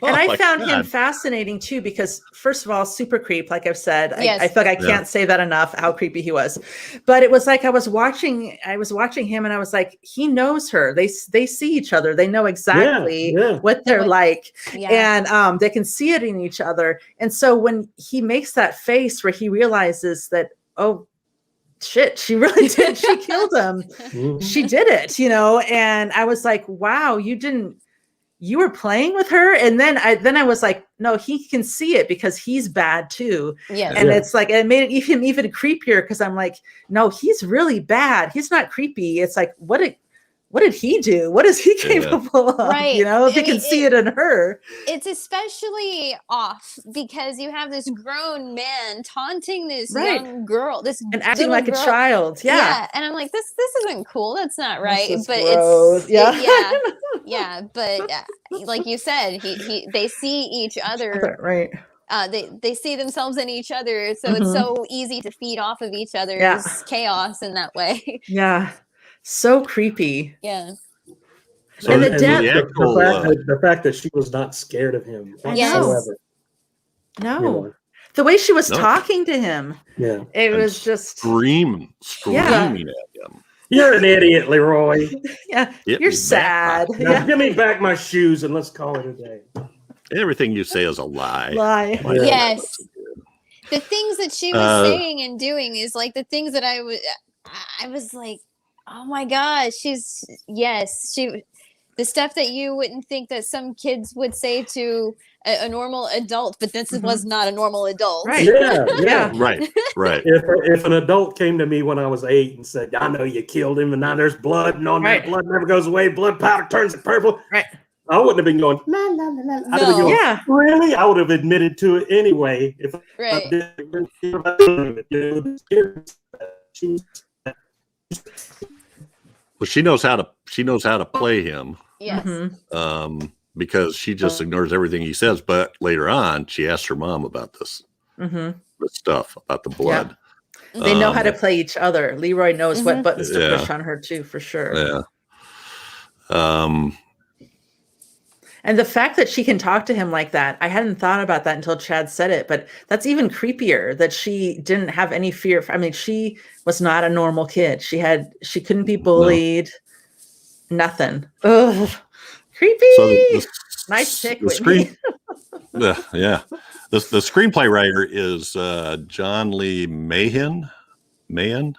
And I found him fascinating too, because first of all, super creep, like I've said. I feel like I can't say that enough, how creepy he was. But it was like I was watching him and I was like, he knows her. They see each other. They know exactly what they're like. And they can see it in each other. And so when he makes that face where he realizes that, oh, shit, she really did. She killed him. She did it, you know? And I was like, wow, you were playing with her. And then I was like, no, he can see it because he's bad too. And it's like, it made him even creepier because I'm like, no, he's really bad. He's not creepy. It's like, what did he do? What is he capable of? Right. You know, they can see it in her. It's especially off because you have this grown man taunting this young girl, and acting like a child. Yeah. And I'm like, this isn't cool. That's not right. But gross. But like you said, they see each other. Right. They see themselves in each other. So it's so easy to feed off of each other's chaos in that way. Yeah. So creepy. Yeah. So, and the fact that she was not scared of him whatsoever. No. You know. The way she was talking to him. Yeah. It was just screaming at him. You're an idiot, LeRoy. You're sad. Now give me back my shoes and let's call it a day. Everything you say is a lie. Yes. The things that she was saying and doing is like the things that I was like, Oh my gosh, the stuff that you wouldn't think that some kids would say to a normal adult, but this was not a normal adult. Right. Yeah. Right. If an adult came to me when I was 8 and said, "I know you killed him, and now there's blood, and on that blood never goes away. Blood powder turns it purple." Right. I wouldn't have been going, la, la, la, la. I'd have been going, Yeah. really? I would have admitted to it anyway. If Right. I didn't, Well, she knows how to play him. Yes. Because she just ignores everything he says. But later on, she asks her mom about this stuff about the blood. Yeah. They know how to play each other. LeRoy knows what buttons to push on her too, for sure. Yeah. And the fact that she can talk to him like that, I hadn't thought about that until Chad said it, but that's even creepier that she didn't have any fear. I mean, she was not a normal kid. She couldn't be bullied. No. Nothing. Ugh. Creepy. So nice pick, Whitney. Yeah. The screenplay writer is John Lee Mahin, Mahin,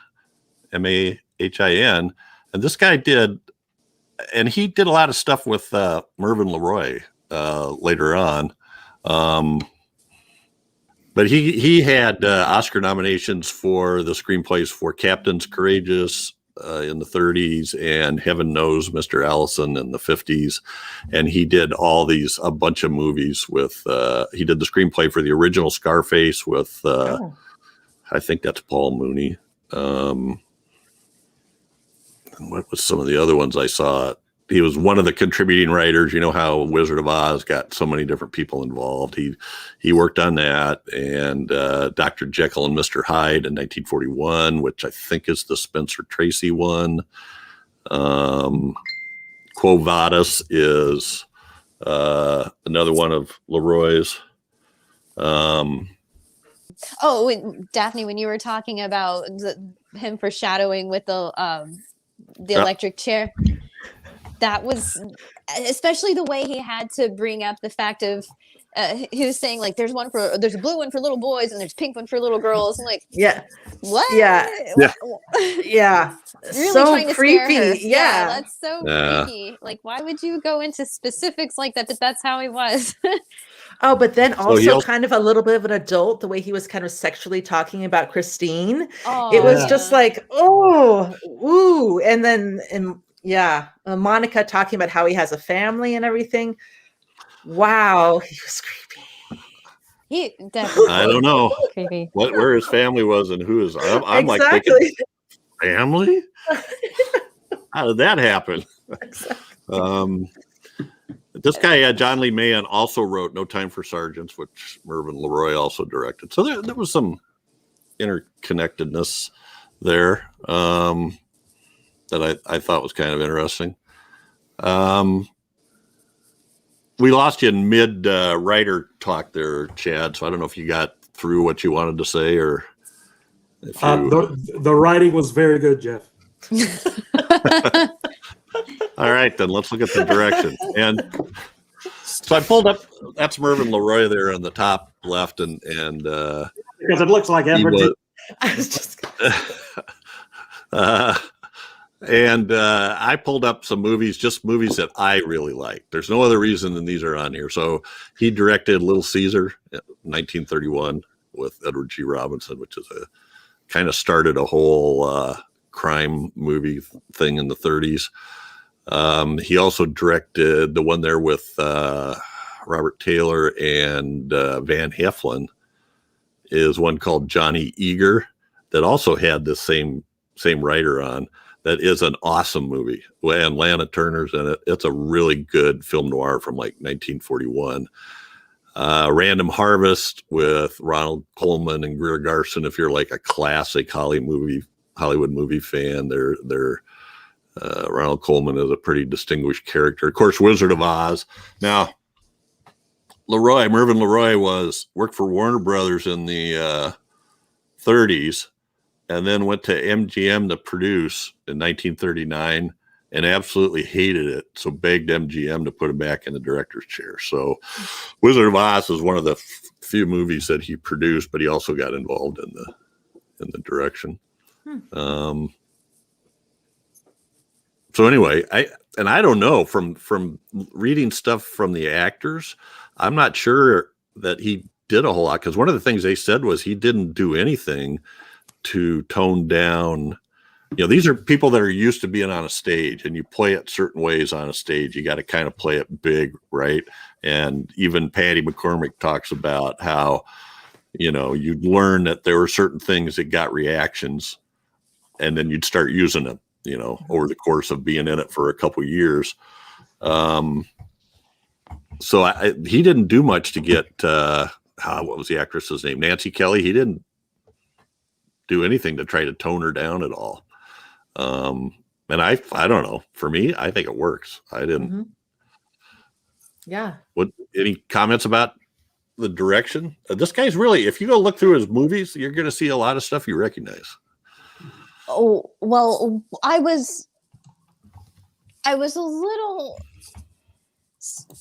Mahin, and this guy did a lot of stuff with Mervyn LeRoy later on. But he had Oscar nominations for the screenplays for Captain's Courageous in the 30s and Heaven Knows Mr. Allison in the 50s. And he did a bunch of movies with, he did the screenplay for the original Scarface with, I think that's Paul Mooney. What was some of the other ones I saw? He was one of the contributing writers. You know how Wizard of Oz got so many different people involved. He worked on that, and Dr. Jekyll and Mr. Hyde in 1941, which I think is the Spencer Tracy one. Quo Vadis is another one of LeRoy's. Daphne, when you were talking about him foreshadowing with the electric chair, that was especially the way he had to bring up the fact of he was saying like there's a blue one for little boys and there's a pink one for little girls, and like what really so creepy. That's so creepy. Like, why would you go into specifics like that? But that's how he was. Oh, but then also kind of a little bit of an adult, the way he was kind of sexually talking about Christine. It was just like, ooh. And then, Monica talking about how he has a family and everything. Wow. He was creepy. He definitely. I don't know creepy. where his family was and who is. I'm exactly. like thinking, family? How did that happen? Exactly. This guy, John Lee Mahin, also wrote No Time for Sergeants, which Mervyn LeRoy also directed. So there was some interconnectedness there that I thought was kind of interesting. We lost you in mid writer talk there, Chad. So I don't know if you got through what you wanted to say or if you... the writing was very good, Jeff. All right, then let's look at the direction. And so I pulled up, that's Mervyn LeRoy there on the top left, and because it looks like Everton. I was just I pulled up some movies that I really like. There's no other reason than these are on here. So he directed Little Caesar in 1931 with Edward G. Robinson, which is kind of started a whole crime movie thing in the 30s. He also directed the one there with Robert Taylor and Van Heflin, is one called Johnny Eager that also had the same writer on. That is an awesome movie. And Lana Turner's in it. It's a really good film noir from like 1941. Random Harvest with Ronald Colman and Greer Garson. If you're like a classic Hollywood movie fan, they're Ronald Colman is a pretty distinguished character. Of course, Wizard of Oz. Now, Mervyn LeRoy worked for Warner Brothers in the 30s, and then went to MGM to produce in 1939, and absolutely hated it. So begged MGM to put him back in the director's chair. So, Wizard of Oz is one of the few movies that he produced, but he also got involved in the direction. So anyway, I don't know, from reading stuff from the actors, I'm not sure that he did a whole lot, because one of the things they said was he didn't do anything to tone down. These are people that are used to being on a stage, and you play it certain ways on a stage. You got to kind of play it big, right? And even Patty McCormack talks about how, you'd learn that there were certain things that got reactions, and then you'd start using them, over the course of being in it for a couple of years. So he didn't do much to get, what was the actress's name? Nancy Kelly. He didn't do anything to try to tone her down at all. And I don't know. For me, I think it works. I didn't. Mm-hmm. Yeah. Any comments about the direction? This guy's really, if you go look through his movies, you're going to see a lot of stuff you recognize. Oh, well, I was a little,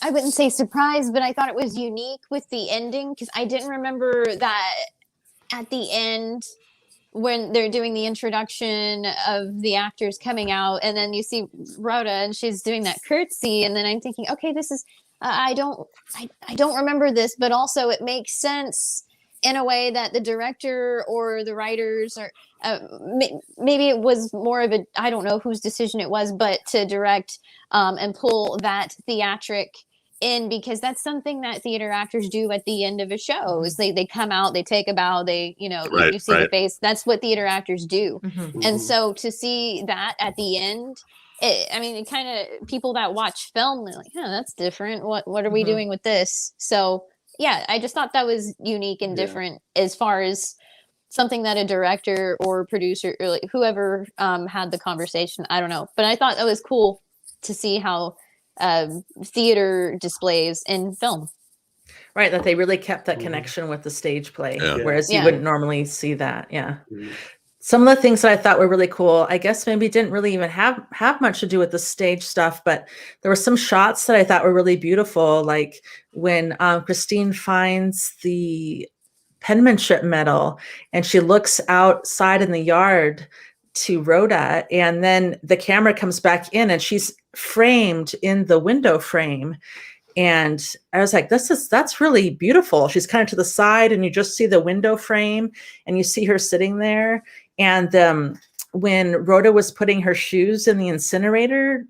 I wouldn't say surprised, but I thought it was unique with the ending, because I didn't remember that at the end, when they're doing the introduction of the actors coming out, and then you see Rhoda and she's doing that curtsy, and then I'm thinking, okay, this is I don't remember this, but also it makes sense in a way that the director or the writers, or maybe it was more of a, I don't know whose decision it was, but to direct and pull that theatric in, because that's something that theater actors do at the end of a show. Is they come out, they take a bow, they you see the face. That's what theater actors do. Mm-hmm. And so to see that at the end, it kind of, people that watch film, they're like, oh, that's different. What are we doing with this? So yeah, I just thought that was unique and different as far as something that a director or producer or like whoever had the conversation. I don't know, but I thought that was cool to see how theater displays in film. Right, that they really kept that connection with the stage play, Yeah. whereas you wouldn't normally see that. Yeah. Some of the things that I thought were really cool, I guess maybe didn't really even have much to do with the stage stuff, but there were some shots that I thought were really beautiful, like when Christine finds the penmanship medal and she looks outside in the yard to Rhoda, and then the camera comes back in and she's framed in the window frame. And I was like, that's really beautiful. She's kind of to the side and you just see the window frame and you see her sitting there. And when Rhoda was putting her shoes in the incinerator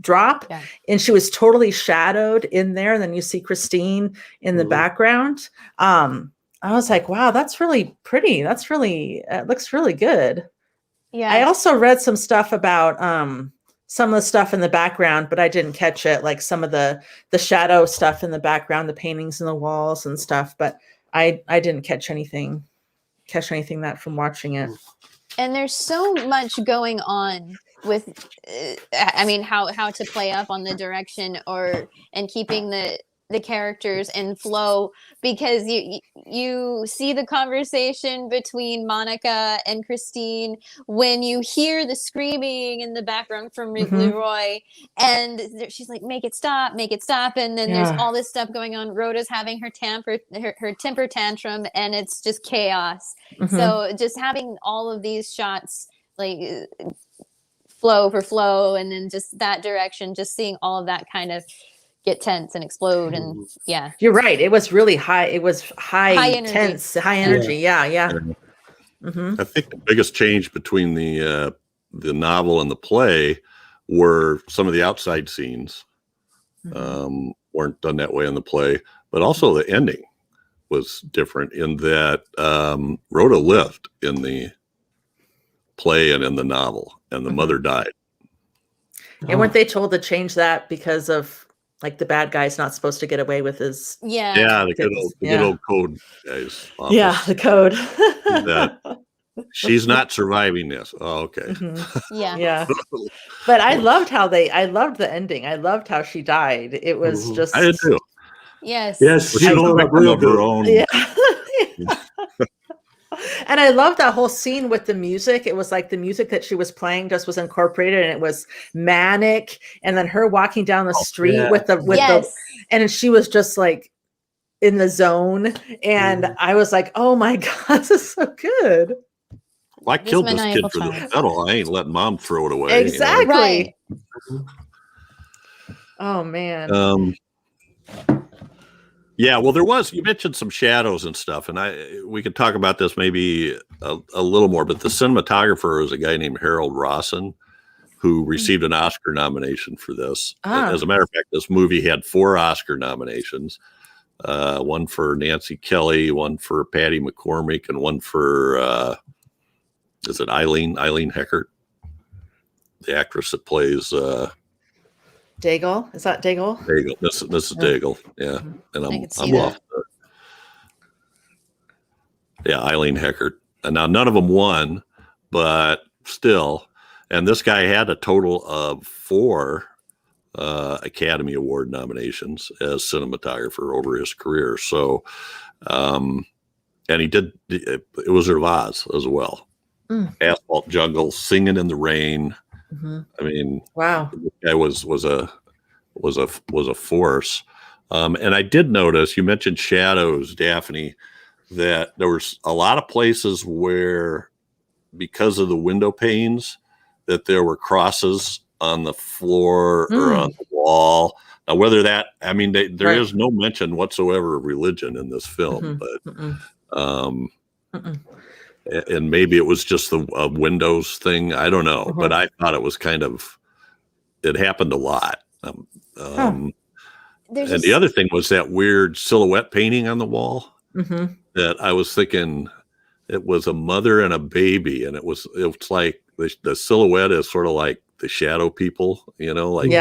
drop, and she was totally shadowed in there, and then you see Christine in the background. I was like, wow, that's really pretty. That's really, it looks really good. Yeah. I also read some stuff about some of the stuff in the background, but I didn't catch it, like some of the shadow stuff in the background, the paintings in the walls and stuff, but I didn't catch anything that from watching it. And there's so much going on with how to play up on the direction and keeping the characters in flow, because you see the conversation between Monica and Christine when you hear the screaming in the background from LeRoy, and she's like, make it stop, and then there's all this stuff going on. Rhoda's having her temper tantrum, and it's just chaos. So just having all of these shots like flow for flow, and then just that direction, just seeing all of that kind of get tense and explode. And you're right, it was really high. It was high energy. Tense, high energy. Yeah. I think the biggest change between the novel and the play were some of the outside scenes weren't done that way in the play, but also the ending was different in that Rhoda lived in the play and in the novel, and the mother died. And weren't they told to change that because of like the bad guy's not supposed to get away with his the good old code guys. The code. That she's not surviving this. Oh, okay. Yeah. But I loved the ending. I loved how she died. It was just, I did too. Yes. She blew up real good. Her own. And I love that whole scene with the music. It was like the music that she was playing just was incorporated, and it was manic. And then her walking down the street with the, and she was just like in the zone. And I was like, oh my God, this is so good. I killed this kid maniacal for the child. medal. I ain't letting mom throw it away. Exactly. Right. Oh man. Yeah, well, you mentioned some shadows and stuff, and we could talk about this maybe a little more, but the cinematographer is a guy named Harold Rosson, who received an Oscar nomination for this. As a matter of fact, this movie had 4 Oscar nominations, one for Nancy Kelly, one for Patty McCormack, and one for, is it Eileen Heckart, the actress that plays... Daigle, is that Daigle? Daigle. This is Daigle. Yeah, and I'm off. Eileen Heckart. And now none of them won, but still. And this guy had a total of 4 Academy Award nominations as cinematographer over his career. So, and he did. It was of Oz as well. Asphalt Jungle, Singing in the Rain. Mm-hmm. I mean, wow, the guy was a force. And I did notice you mentioned shadows, Daphne, that there was a lot of places where, because of the window panes, that there were crosses on the floor or on the wall. Now, whether that, I mean, there is no mention whatsoever of religion in this film, but and maybe it was just the Windows thing. I don't know, but I thought it was it happened a lot. And the other thing was that weird silhouette painting on the wall that I was thinking it was a mother and a baby. And it's like the silhouette is sort of like the shadow people, like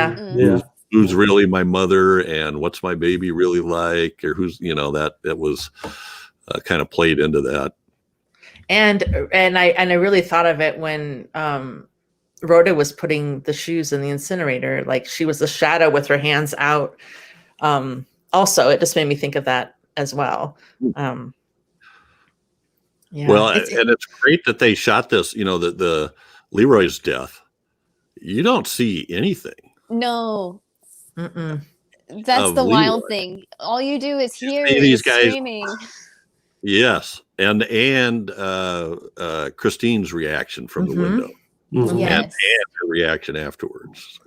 who's really my mother and what's my baby really like, or who's, that it was kind of played into that. And I really thought of it when Rhoda was putting the shoes in the incinerator, like she was a shadow with her hands out. Also, it just made me think of that as well. Well, and it's great that they shot this, the LeRoy's death. You don't see anything. No. Mm-mm. That's the LeRoy. wild thing. All you do is hear these guys screaming. Yes, and Christine's reaction from the window, and her reaction afterwards.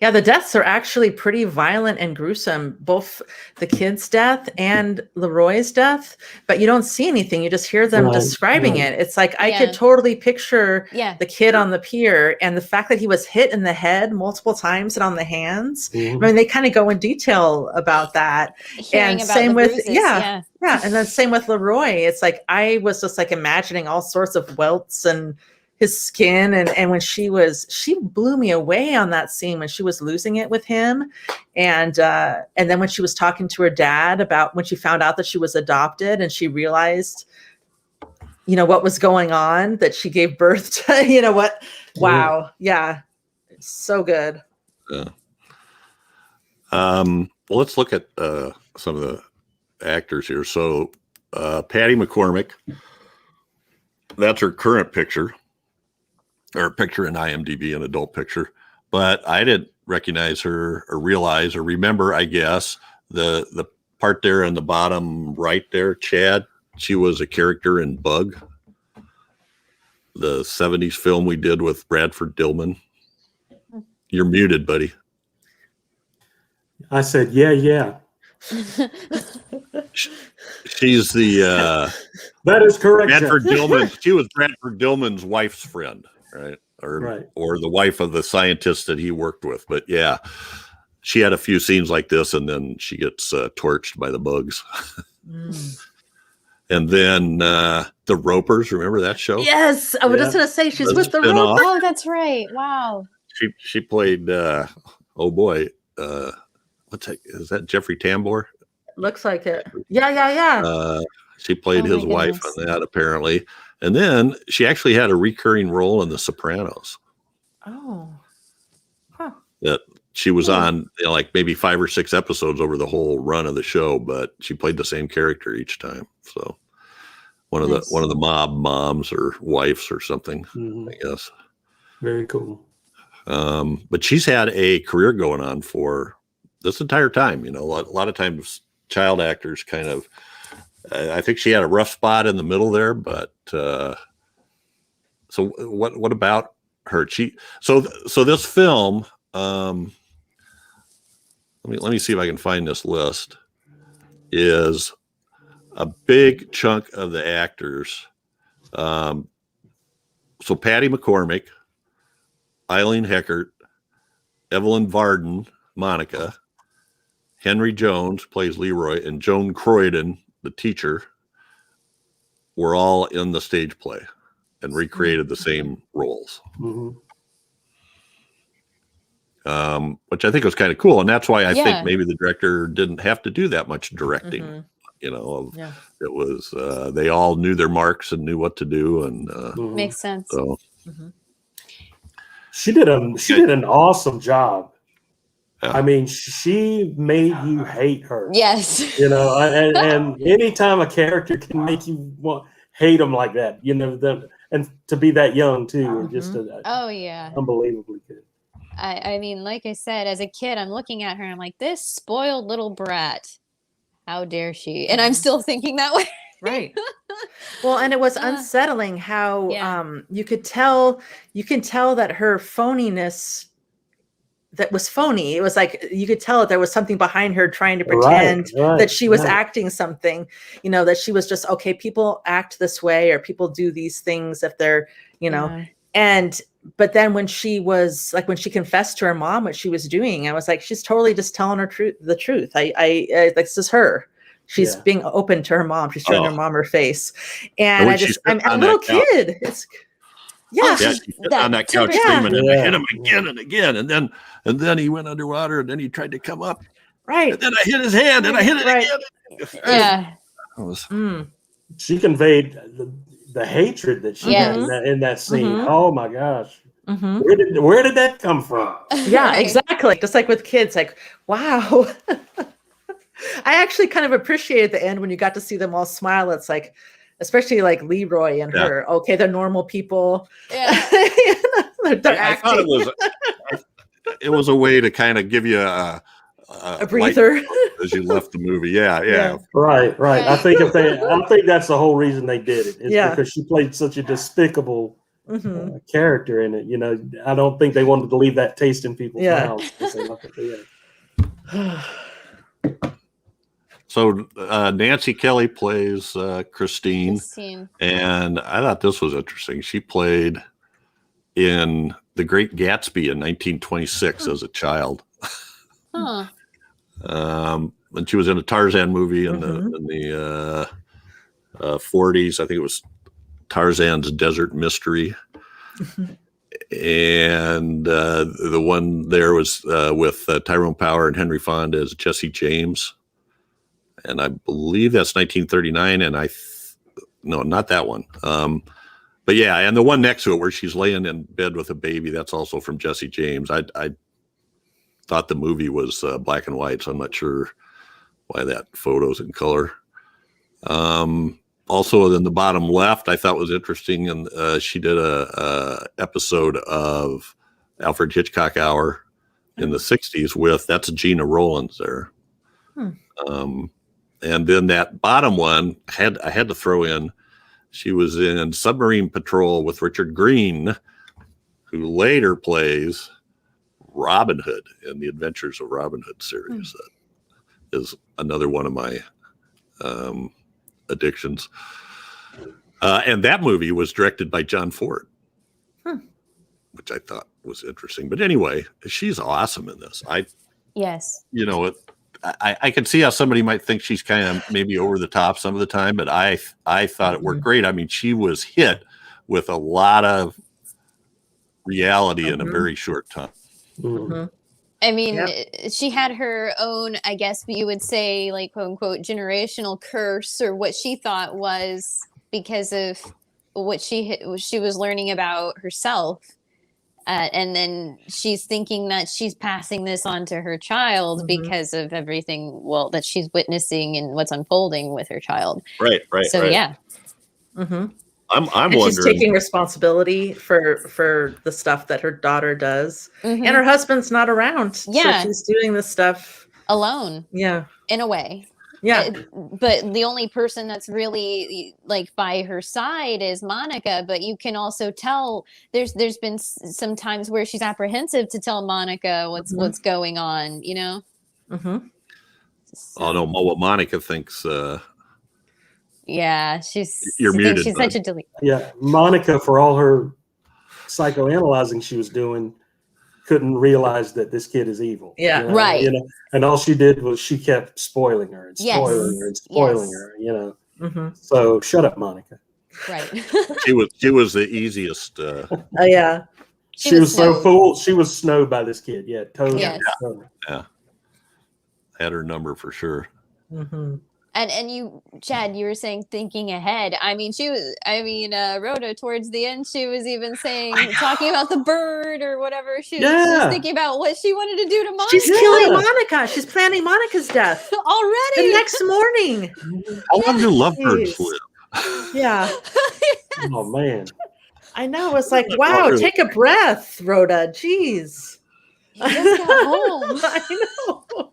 Yeah, the deaths are actually pretty violent and gruesome, both the kid's death and LeRoy's death, but you don't see anything. You just hear them describing it. It's like I could totally picture the kid on the pier, and the fact that he was hit in the head multiple times and on the hands. I mean, they kind of go in detail about that. Hearing and about same the with bruises, yeah, and then same with LeRoy. It's like I was just like imagining all sorts of welts and his skin, and when she blew me away on that scene when she was losing it with him, and then when she was talking to her dad about when she found out that she was adopted and she realized what was going on, that she gave birth to what. Wow. Yeah, so good. Well, let's look at some of the actors here. So Patty McCormack, that's her current picture, or picture in IMDb, an adult picture, but I didn't recognize her or realize or remember, I guess, the part there in the bottom right there, Chad. She was a character in Bug, the 70s film we did with Bradford Dillman. You're muted, buddy. I said, yeah. She's the that is correct. Bradford Dillman. She was Bradford Dillman's wife's friend, right? Or the wife of the scientist that he worked with. But yeah, she had a few scenes like this, and then she gets torched by the bugs. And then the Ropers, remember that show? Yes, I was just gonna say she's with the spin-off. Ropers. Oh, that's right. Wow. She played what's that? Is that Jeffrey Tambor? Looks like it. Yeah. She played his wife on that, apparently. And then she actually had a recurring role in The Sopranos. Oh. That she was on like maybe 5 or 6 episodes over the whole run of the show, but she played the same character each time. So one of the mob moms or wives or something, I guess. Very cool. But she's had a career going on for this entire time. A lot of times child actors kind of, I think she had a rough spot in the middle there, but So what about her? So this film. Let me see if I can find this list. Is a big chunk of the actors. So Patty McCormack, Eileen Heckart, Evelyn Varden, Monica, Henry Jones plays LeRoy, and Joan Croydon, the teacher, were all in the stage play and recreated the same roles. Mhm. Which I think was kind of cool. And that's why I Yeah. think maybe the director didn't have to do that much directing. Mhm. You know, Yeah. it was, they all knew their marks and knew what to do. And Mhm. Makes sense. so, Mhm. She did an awesome job. Yeah. I mean, she made you hate her. Yes. You know, and anytime a character can make you hate them like that, you know, and to be that young too, just Oh yeah. unbelievably good. I mean, like I said, as a kid, I'm looking at her and I'm like, this spoiled little brat. How dare she? And I'm still thinking that way. Right. Well, and it was Uh, unsettling how yeah. you can tell that her phoniness that was phony. It was like you could tell that there was something behind her trying to pretend that she was acting something, you know, that she was just okay, people act this way or people do these things if they're, you know, but then when she confessed to her mom what she was doing, I was like, she's totally just telling her the truth. I this is her. She's being open to her mom. She's showing her mom her face. And I'm a little kid. It's she sit on that couch screaming, and I hit him again and again. And then he went underwater, and then he tried to come up. Right. And then I hit his hand, and I hit it again. Yeah. She conveyed the hatred that she had in that scene. Mhm. Oh my gosh. Mhm. Where did that come from? Yeah, exactly. Just like with kids, like, wow. I actually kind of appreciated the end when you got to see them all smile. It's like, especially like LeRoy and her. Okay, they're normal people. Yeah. They're I thought it was a way to kind of give you a breather as you left the movie. Yeah. Right. I think that's the whole reason they did it. Is because she played such a despicable character in it. You know, I don't think they wanted to leave that taste in people's mouths. So Nancy Kelly plays Christine, and I thought this was interesting. She played in The Great Gatsby in 1926 as a child. Huh. And she was in a Tarzan movie in the 40s. I think it was Tarzan's Desert Mystery. And the one there was with Tyrone Power and Henry Fonda as Jesse James. And I believe that's 1939. And no, not that one. But yeah, and the one next to it where she's laying in bed with a baby, that's also from Jesse James. I thought the movie was black and white, so I'm not sure why that photo's in color. Also, in the bottom left, I thought was interesting, and she did a episode of Alfred Hitchcock Hour in the 60s with, that's Gina Rowlands there. And then that bottom one, I had to throw in, she was in Submarine Patrol with Richard Green, who later plays Robin Hood in the Adventures of Robin Hood series. That is another one of my addictions. And that movie was directed by John Ford, which I thought was interesting. But anyway, she's awesome in this. You know, I can see how somebody might think she's kind of maybe over the top some of the time, but I thought it worked great. I mean, she was hit with a lot of reality in a very short time. I mean, she had her own, I guess you would say, like, quote unquote, generational curse, or what she thought was because of what she was learning about herself. And then she's thinking that she's passing this on to her child because of everything, that she's witnessing and what's unfolding with her child. Right. So, yeah. I'm and wondering. She's taking responsibility for the stuff that her daughter does, and her husband's not around. So she's doing this stuff alone. Yeah, in a way. Yeah. But the only person that's really like by her side is Monica. But you can also tell there's been some times where she's apprehensive to tell Monica what's going on, you know. Mm-hmm. Oh no, what Monica thinks. Yeah, You're she thinks muted, she's bud. such a delete. Yeah, Monica, for all her psychoanalyzing she was doing, couldn't realize that this kid is evil. Yeah. you know, Right. You know, and all she did was she kept spoiling her and Yes. spoiling her and spoiling Yes. her. You know, Mm-hmm. so shut up, Monica. Right. She was the easiest. Yeah. She was so snowed. fooled. She was snowed by this kid. Yeah, totally. Yes. Totally. Had her number for sure. Mm-hmm. And you, Chad, you were saying thinking ahead. Rhoda towards the end, she was even talking about the bird or whatever. She was thinking about what she wanted to do to Monica. She's killing Monica. She's planning Monica's death already. the next morning. How long do lovebirds live? Yeah. Oh man. I know. It's like, wow, take a breath, Rhoda. Jeez. You just got home. I know.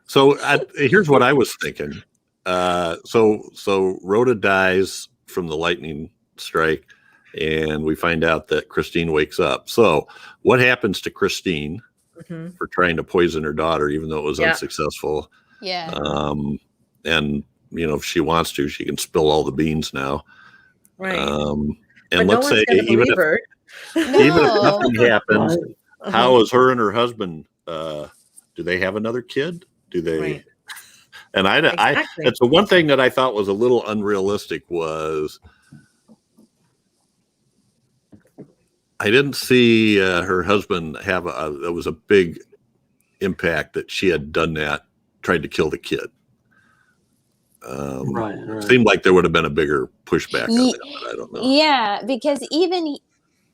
So here's what I was thinking. So Rhoda dies from the lightning strike, and we find out that Christine wakes up. So what happens to Christine for trying to poison her daughter, even though it was unsuccessful? Yeah. And if she wants to, she can spill all the beans now. Right. And But let's say even if nothing happens, how is her and her husband? Do they have another kid? Do they? Right. And Exactly. it's the one thing that I thought was a little unrealistic was I didn't see her husband have that was a big impact that she had done that, tried to kill the kid. Right. Seemed like there would have been a bigger pushback on that, but I don't know. Yeah, because even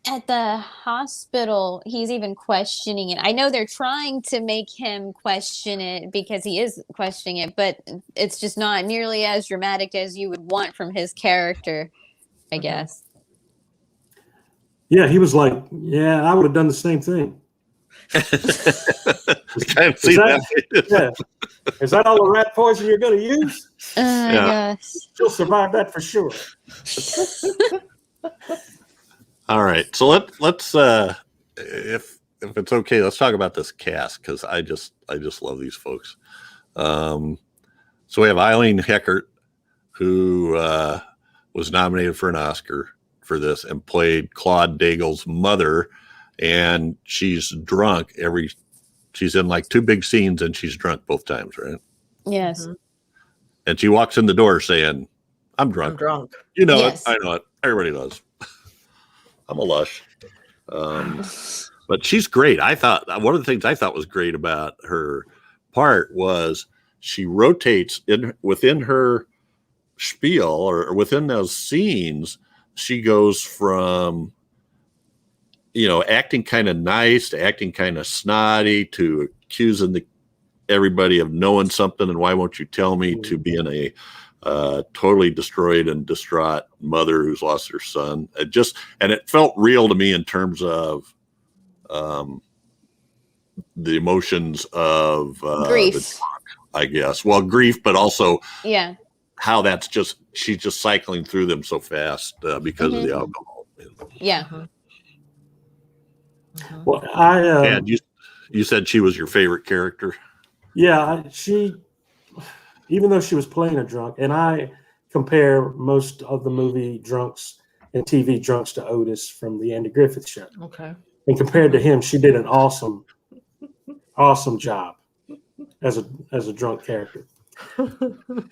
at the hospital, he's even questioning it. I know they're trying to make him question it because he is questioning it, but it's just not nearly as dramatic as you would want from his character, I guess. Yeah, he was like, yeah, I would have done the same thing. Can't see that. Yeah. Is that all the rat poison you're going to use? Yes. She'll survive that for sure. All right, so let's if it's okay, let's talk about this cast because I just love these folks. So we have Eileen Heckart, who was nominated for an Oscar for this and played Claude Daigle's mother, and she's drunk she's in like 2 big scenes and she's drunk both times, right? Yes. And she walks in the door saying, I'm drunk. I'm drunk. You know Yes. it. I know it. Everybody does. I'm a lush. But she's great. I thought one of the things I thought was great about her part was she rotates within her spiel or within those scenes. She goes from, acting kind of nice to acting kind of snotty to accusing everybody of knowing something and why won't you tell me, to being a totally destroyed and distraught mother who's lost her son. It felt real to me in terms of the emotions of Grief. the drunk, I guess. Well, grief, but also how she's just cycling through them so fast because of the alcohol. Yeah. Well, And you said she was your favorite character. Yeah, even though she was playing a drunk, and I compare most of the movie drunks and TV drunks to Otis from the Andy Griffith Show. Okay. And compared to him, she did an awesome job as a drunk character.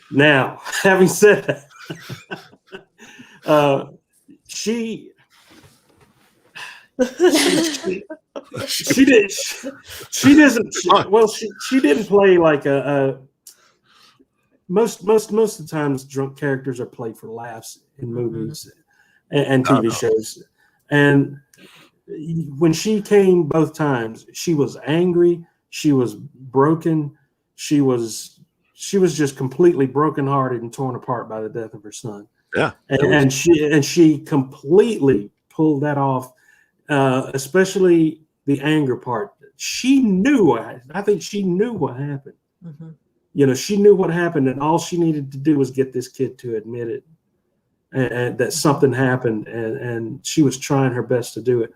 Now, having said that, she didn't play like most of the times drunk characters are played for laughs in movies and TV shows. And when she came both times, she was angry, she was broken, she was just completely brokenhearted and torn apart by the death of her son. Yeah. And she completely pulled that off. Especially the anger part. She knew. I think she knew what happened. she knew what happened, and all she needed to do was get this kid to admit it, and that something happened, and she was trying her best to do it,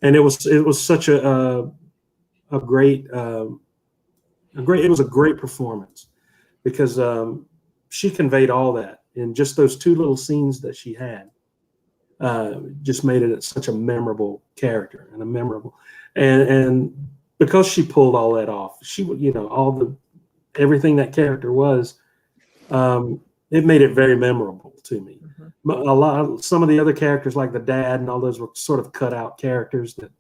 and it was such a great performance, because she conveyed all that in just those two little scenes that she had. Just made it such a memorable character and because she pulled all that off, everything that character was, it made it very memorable to me. Some of the other characters, like the dad and all those, were sort of cut out characters that,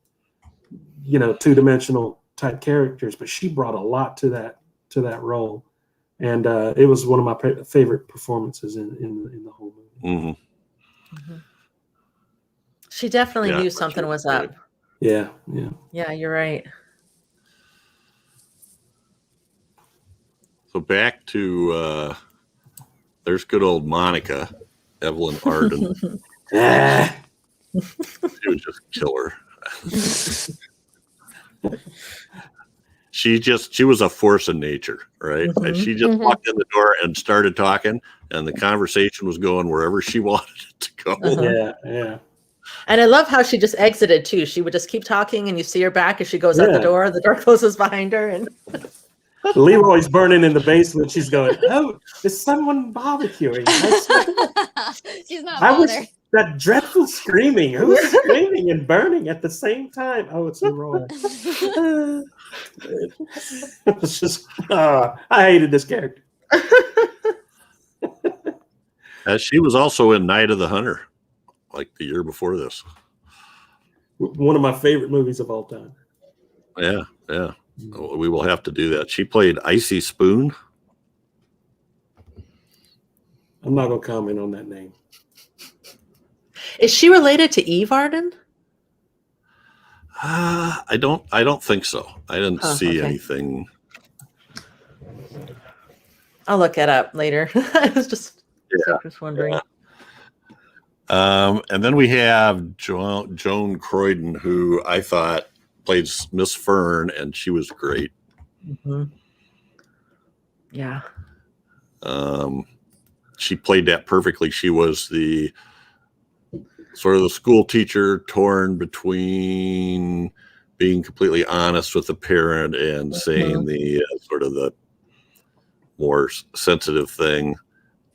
two-dimensional type characters, but she brought a lot to that role. And it was one of my favorite performances in the whole movie. She definitely knew something was up. Yeah, you're right. So back to there's good old Monica, Evelyn Arden. She was just killer. She was a force of nature, right? And she just walked in the door and started talking, and the conversation was going wherever she wanted it to go. Yeah. And I love how she just exited too. She would just keep talking, and you see her back as she goes out the door closes behind her, and LeRoy's burning in the basement. She's going, "Oh, is someone barbecuing?" She's not I bothered. wish that dreadful screaming. Who's screaming and burning at the same time? Oh, it's LeRoy. It's just, I hated this character. She was also in Night of the Hunter, like the year before this. One of my favorite movies of all time. Yeah. We will have to do that. She played Icy Spoon. I'm not going to comment on that name. Is she related to Eve Arden? I don't think so. I didn't see anything. I'll look it up later. I was just wondering. Yeah. And then we have Joan Croydon, who I thought played Miss Fern, and she was great. Yeah. She played that perfectly. She was the sort of the school teacher torn between being completely honest with the parent and saying the sort of the more sensitive thing,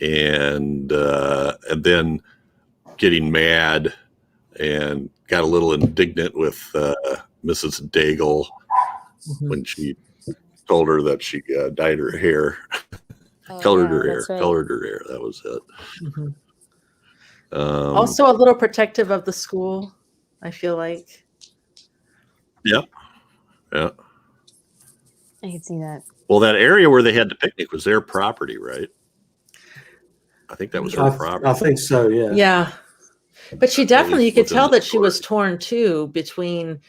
and then getting mad and got a little indignant with Mrs. Daigle when she told her that she dyed her hair, colored her hair. That was it. Also a little protective of the school, I feel like. Yeah. I can see that. Well, that area where they had the picnic was their property, right? I think that was her property. I think so, yeah. Yeah. But she definitely, you could tell that she was torn too between,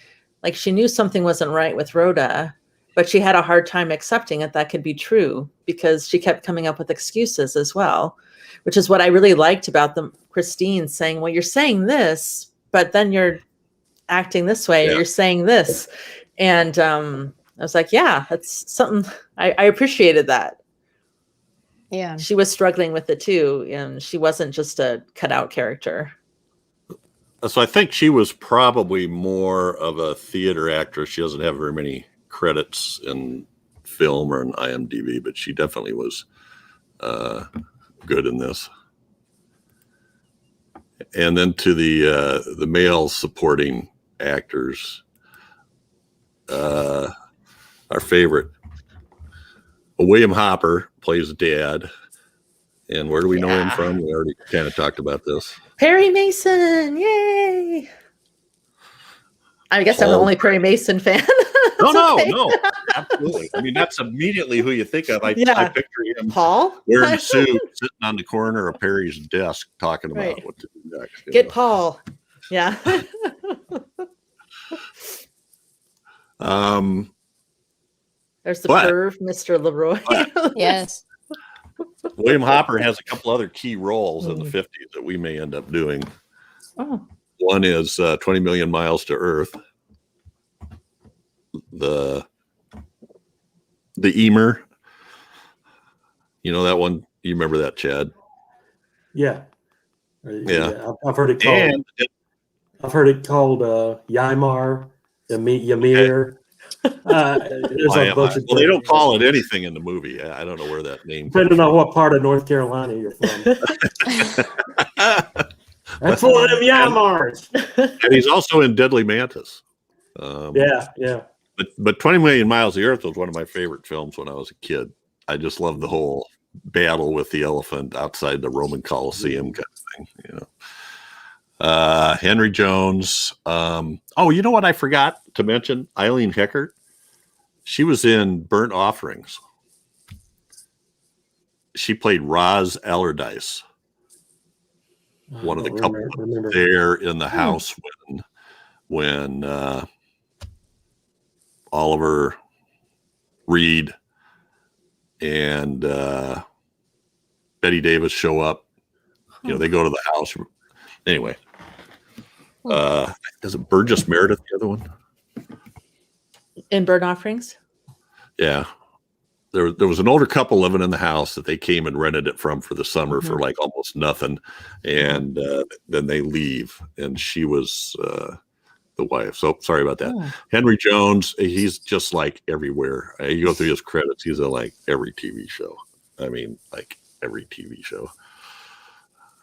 like, she knew something wasn't right with Rhoda, but she had a hard time accepting that could be true because she kept coming up with excuses as well, which is what I really liked about Christine saying, well, you're saying this, but then you're acting this way, or you're saying this. And I was like, yeah, that's something I appreciated that. Yeah. She was struggling with it too. And she wasn't just a cutout character. So I think she was probably more of a theater actress. She doesn't have very many credits in film or in IMDb, but she definitely was good in this. And then to the male supporting actors, our favorite, William Hopper plays Dad. And where do we know him from? We already kind of talked about this. Perry Mason, yay! I guess I'm the only Perry Mason fan. No, absolutely. I mean, that's immediately who you think of. I picture him wearing a suit, sitting on the corner of Perry's desk, talking about what to do next. Get Paul. Yeah. There's the perv, Mr. LeRoy. Yes. William Hopper has a couple other key roles in the 50s that we may end up doing. Oh. One is 20 Million Miles to Earth. The Emer, You know that one? You remember that, Chad? Yeah. Yeah. I've heard it called. And I've heard it called Ymir, Ymir. There's a bunch of. well, they don't call it anything in the movie. I don't know where that name comes Depending on what part of North Carolina you're from. That's one of them Ymars. And he's also in Deadly Mantis. Yeah. But 20 Million Miles of the Earth was one of my favorite films when I was a kid. I just loved the whole battle with the elephant outside the Roman Colosseum kind of thing, you know. Henry Jones. Oh, you know what I forgot to mention? Eileen Heckart. She was in Burnt Offerings. She played Roz Allardyce, one of the couple there in the house when Oliver Reed and Betty Davis show up. You know, they go to the house. Anyway, is it Burgess Meredith, the other one? In Burnt Offerings? Yeah. There was an older couple living in the house that they came and rented it from for the summer for like almost nothing. And then they leave. And she was the wife. So sorry about that. Henry Jones, he's just like everywhere. You go through his credits, he's in like every TV show. I mean, like every TV show.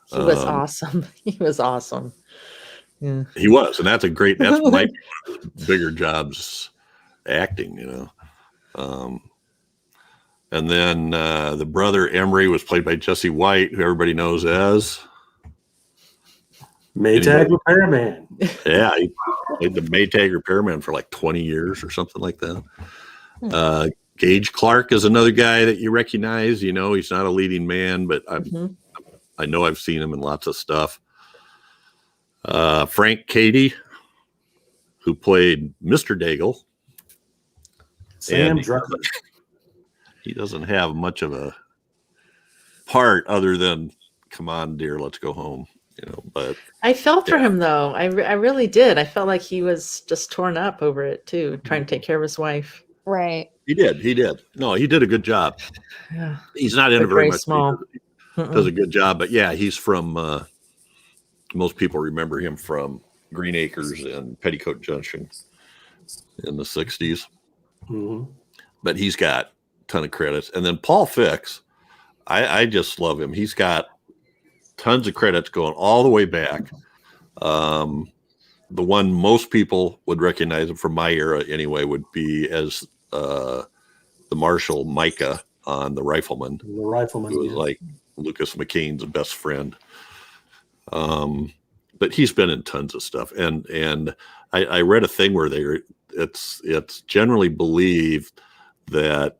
He was awesome. He was awesome. Yeah. He was. And that's might be one of his bigger jobs, acting, you know. And then the brother Emery was played by Jesse White, who everybody knows as Maytag Repairman. Yeah, he played the Maytag Repairman for like 20 years or something like that. Gage Clark is another guy that you recognize. You know, he's not a leading man, but I know I've seen him in lots of stuff. Frank Cady, who played Mr. Daigle. Sam Drucker. He doesn't have much of a part other than "Come on, dear, let's go home." You know, but I felt for him though. I really did. I felt like he was just torn up over it too, trying to take care of his wife. Right. He did. No, he did a good job. Yeah. He's not in it very much. Small. He does a good job, but yeah, he's from. Most people remember him from Green Acres and Petticoat Junction in the '60s. But he's got a ton of credits. And then Paul Fix, I just love him. He's got tons of credits going all the way back. The one most people would recognize him from my era anyway would be as the Marshal Micah on The Rifleman. The Rifleman. Who was like Lucas McCain's best friend. But he's been in tons of stuff. And I read a thing where it's generally believed that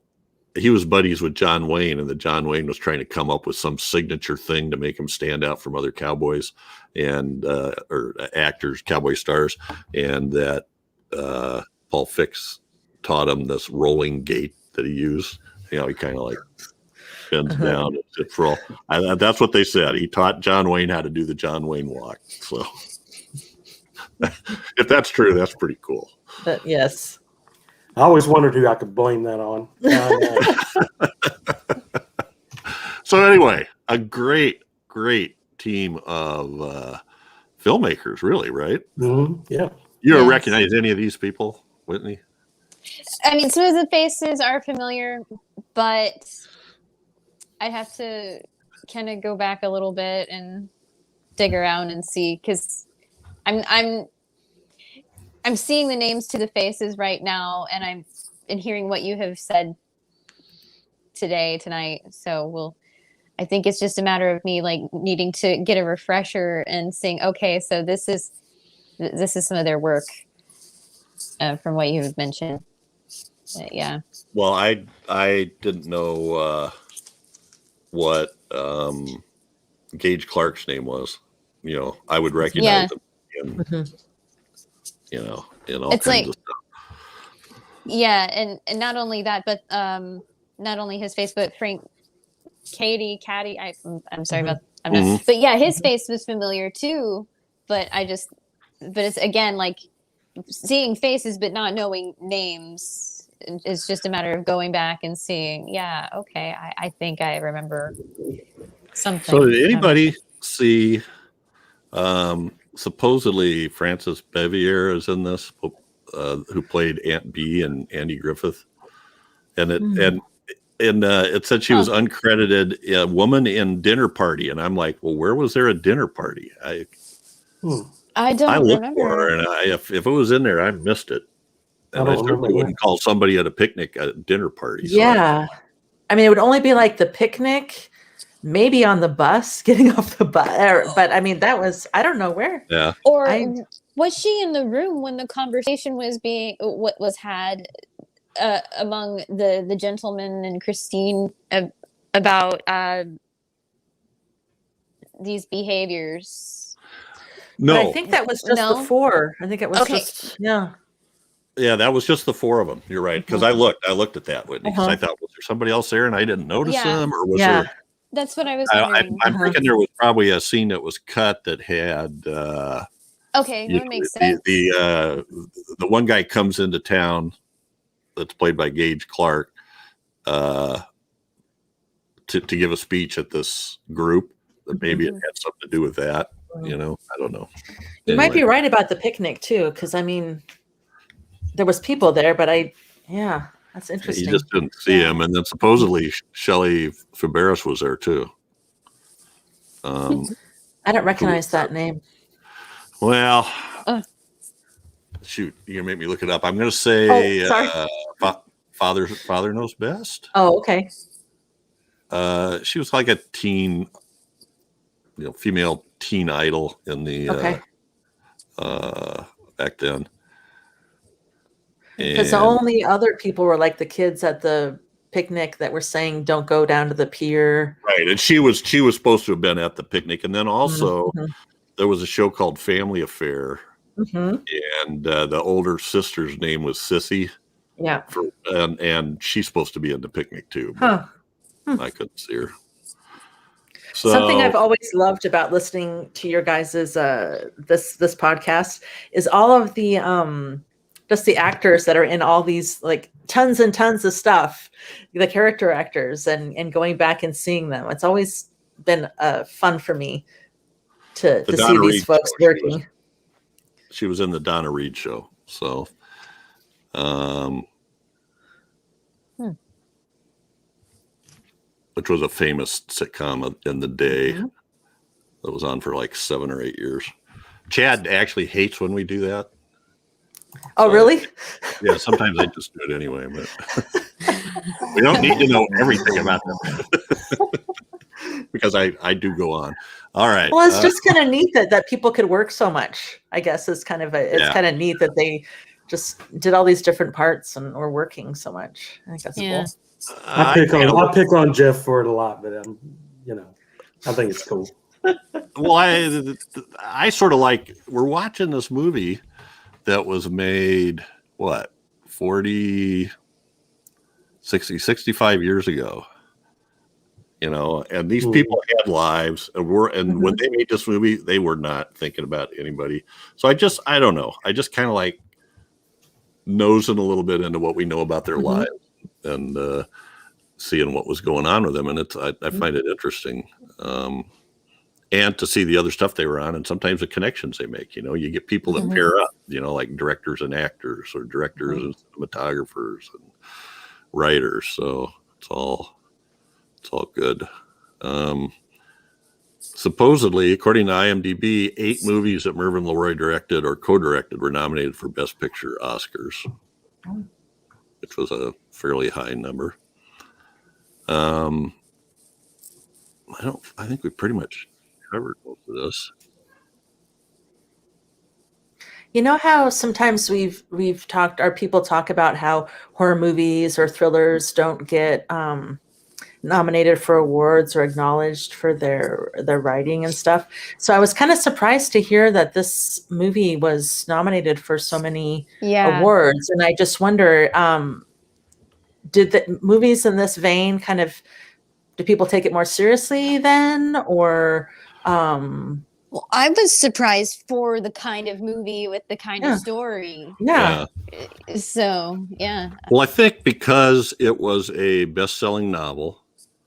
he was buddies with John Wayne, and that John Wayne was trying to come up with some signature thing to make him stand out from other cowboys and or actors, cowboy stars, and that Paul Fix taught him this rolling gait that he used. You know, he kind of like bends down and sits for all. That's what they said. He taught John Wayne how to do the John Wayne walk. So if that's true, that's pretty cool. But yes. I always wondered who I could blame that on. So anyway, a great team of filmmakers, really, right? Yeah. You don't recognize any of these people, Whitney? I mean, some of the faces are familiar, but I have to kind of go back a little bit and dig around and see, because I'm seeing the names to the faces right now, and I'm hearing what you have said tonight. So I think it's just a matter of me like needing to get a refresher and saying, okay, so this is some of their work from what you have mentioned. Yeah. Well, I didn't know what Gage Clark's name was. You know, I would recognize him. You know, in all it's kinds like, of stuff. Yeah, and not only that, but not only his face, but Frank Caddy. I'm sorry about. I'm not. But yeah, his face was familiar too. But it's again like seeing faces but not knowing names it's just a matter of going back and seeing. Yeah, okay, I think I remember something. So did anybody see? Supposedly Frances Bevier is in this, who played Aunt Bee and Andy Griffith, and it said she was uncredited woman in Dinner Party, and I'm like, well, where was there a dinner party? I don't looked remember. for her, and if it was in there, I missed it. And I certainly wouldn't call somebody at a picnic a dinner party. So Yeah. I mean, it would only be like the picnic, maybe on the bus, getting off the bus. But I mean, that was, I don't know where. Yeah. Or was she in the room when the conversation was had among the gentleman and Christine about these behaviors? No, but I think that was just the four. I think it was just, yeah. Yeah, that was just the four of them. You're right. Because I looked at that, Whitney, because I thought, was there somebody else there and I didn't notice them? Or was there? That's what I was wondering. I'm thinking there was probably a scene that was cut that had. Okay, that makes sense. The one guy comes into town that's played by Gage Clark to give a speech at this group. That maybe it had something to do with that. You know, I don't know. You might be right about the picnic too, because I mean, there was people there, but that's interesting. You just didn't see him, and then supposedly Shelley Fabares was there too. I don't recognize that name. Well, shoot, you're gonna make me look it up. I'm gonna say Father Knows Best. Oh, okay. She was like a teen, female teen idol in the back then. Because the only other people were like the kids at the picnic that were saying, "Don't go down to the pier." Right, and she was supposed to have been at the picnic, and then also there was a show called Family Affair, and the older sister's name was Sissy. Yeah, and she's supposed to be in the picnic too. I couldn't see her. So, something I've always loved about listening to your guys' this podcast is all of the just the actors that are in all these, like, tons and tons of stuff, the character actors, and going back and seeing them. It's always been fun for me to see these folks working. She was in the Donna Reed show. So, which was a famous sitcom in the day that was on for like 7 or 8 years. Chad actually hates when we do that. Oh, really? Yeah, sometimes I just do it anyway, but we don't need to know everything about them because I do go on. All right. Well, it's just kind of neat that people could work so much. I guess it's kind of kind of neat that they just did all these different parts and were working so much. I think that's cool. I pick on Jeff for it a lot, but I think it's cool. Well, I sort of like, we're watching this movie that was made, 40, 60, 65 years ago, and these people had lives and when they made this movie, they were not thinking about anybody. So I don't know. I just kind of like nosing a little bit into what we know about their lives and seeing what was going on with them. And I find it interesting. And to see the other stuff they were on, and sometimes the connections they make. You get people that pair up, like directors and actors, or directors and cinematographers and writers. So it's all good. Supposedly, according to IMDb, 8 movies that Mervyn LeRoy directed or co-directed were nominated for Best Picture Oscars, which was a fairly high number. I think we pretty much covered most of this. You know how sometimes we've talked, or people talk about how horror movies or thrillers don't get nominated for awards or acknowledged for their writing and stuff. So I was kind of surprised to hear that this movie was nominated for so many awards, and I just wonder, did the movies in this vein do people take it more seriously then, or Well, I was surprised for the kind of movie with the kind Yeah. of story. Yeah. So, yeah. Well, I think because it was a best-selling novel,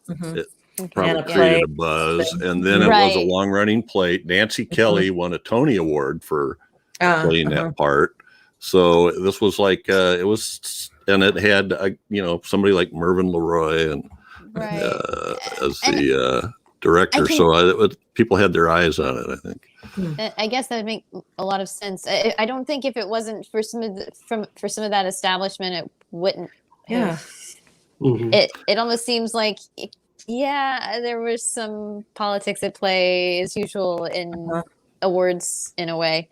Mhm. it And probably a created play. a buzz, and then it was a Right. long-running play. Nancy Kelly won a Tony Award for playing that part. So this was like it was, and it had somebody like Mervyn LeRoy and Right. as And the director. think- So people had their eyes on it, I think. I guess that would make a lot of sense. I don't think if it wasn't for some of that establishment, it wouldn't. Yeah. Mhm. It almost seems like, yeah, there was some politics at play as usual in awards in a way.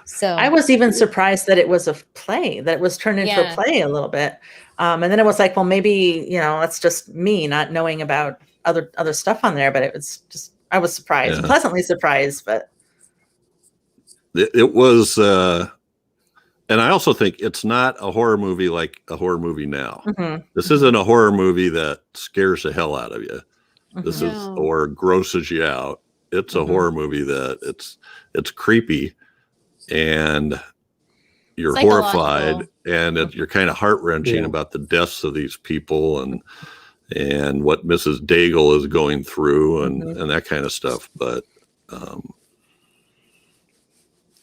So I was even surprised that it was a play, that it was turned into a Yeah. play a little bit. And then it was like, well, maybe, that's just me not knowing about other stuff on there, but it was just, I was surprised, Yeah. pleasantly surprised, but It was, and I also think it's not a horror movie like a horror movie now. This isn't a horror movie that scares the hell out of you. This is, No. or grosses you out. It's a horror movie that it's creepy, and you're Psychological. horrified, and you're kind of heart-wrenching Yeah. about the deaths of these people and what Mrs. Daigle is going through and that kind of stuff. But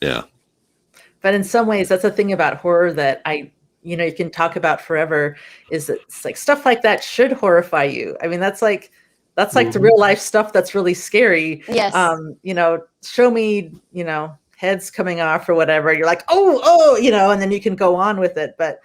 yeah. But in some ways, that's the thing about horror that you can talk about forever, is that it's like stuff like that should horrify you. I mean, that's like the real life stuff that's really scary. Yes. Show me, heads coming off or whatever. You're like, oh, and then you can go on with it. But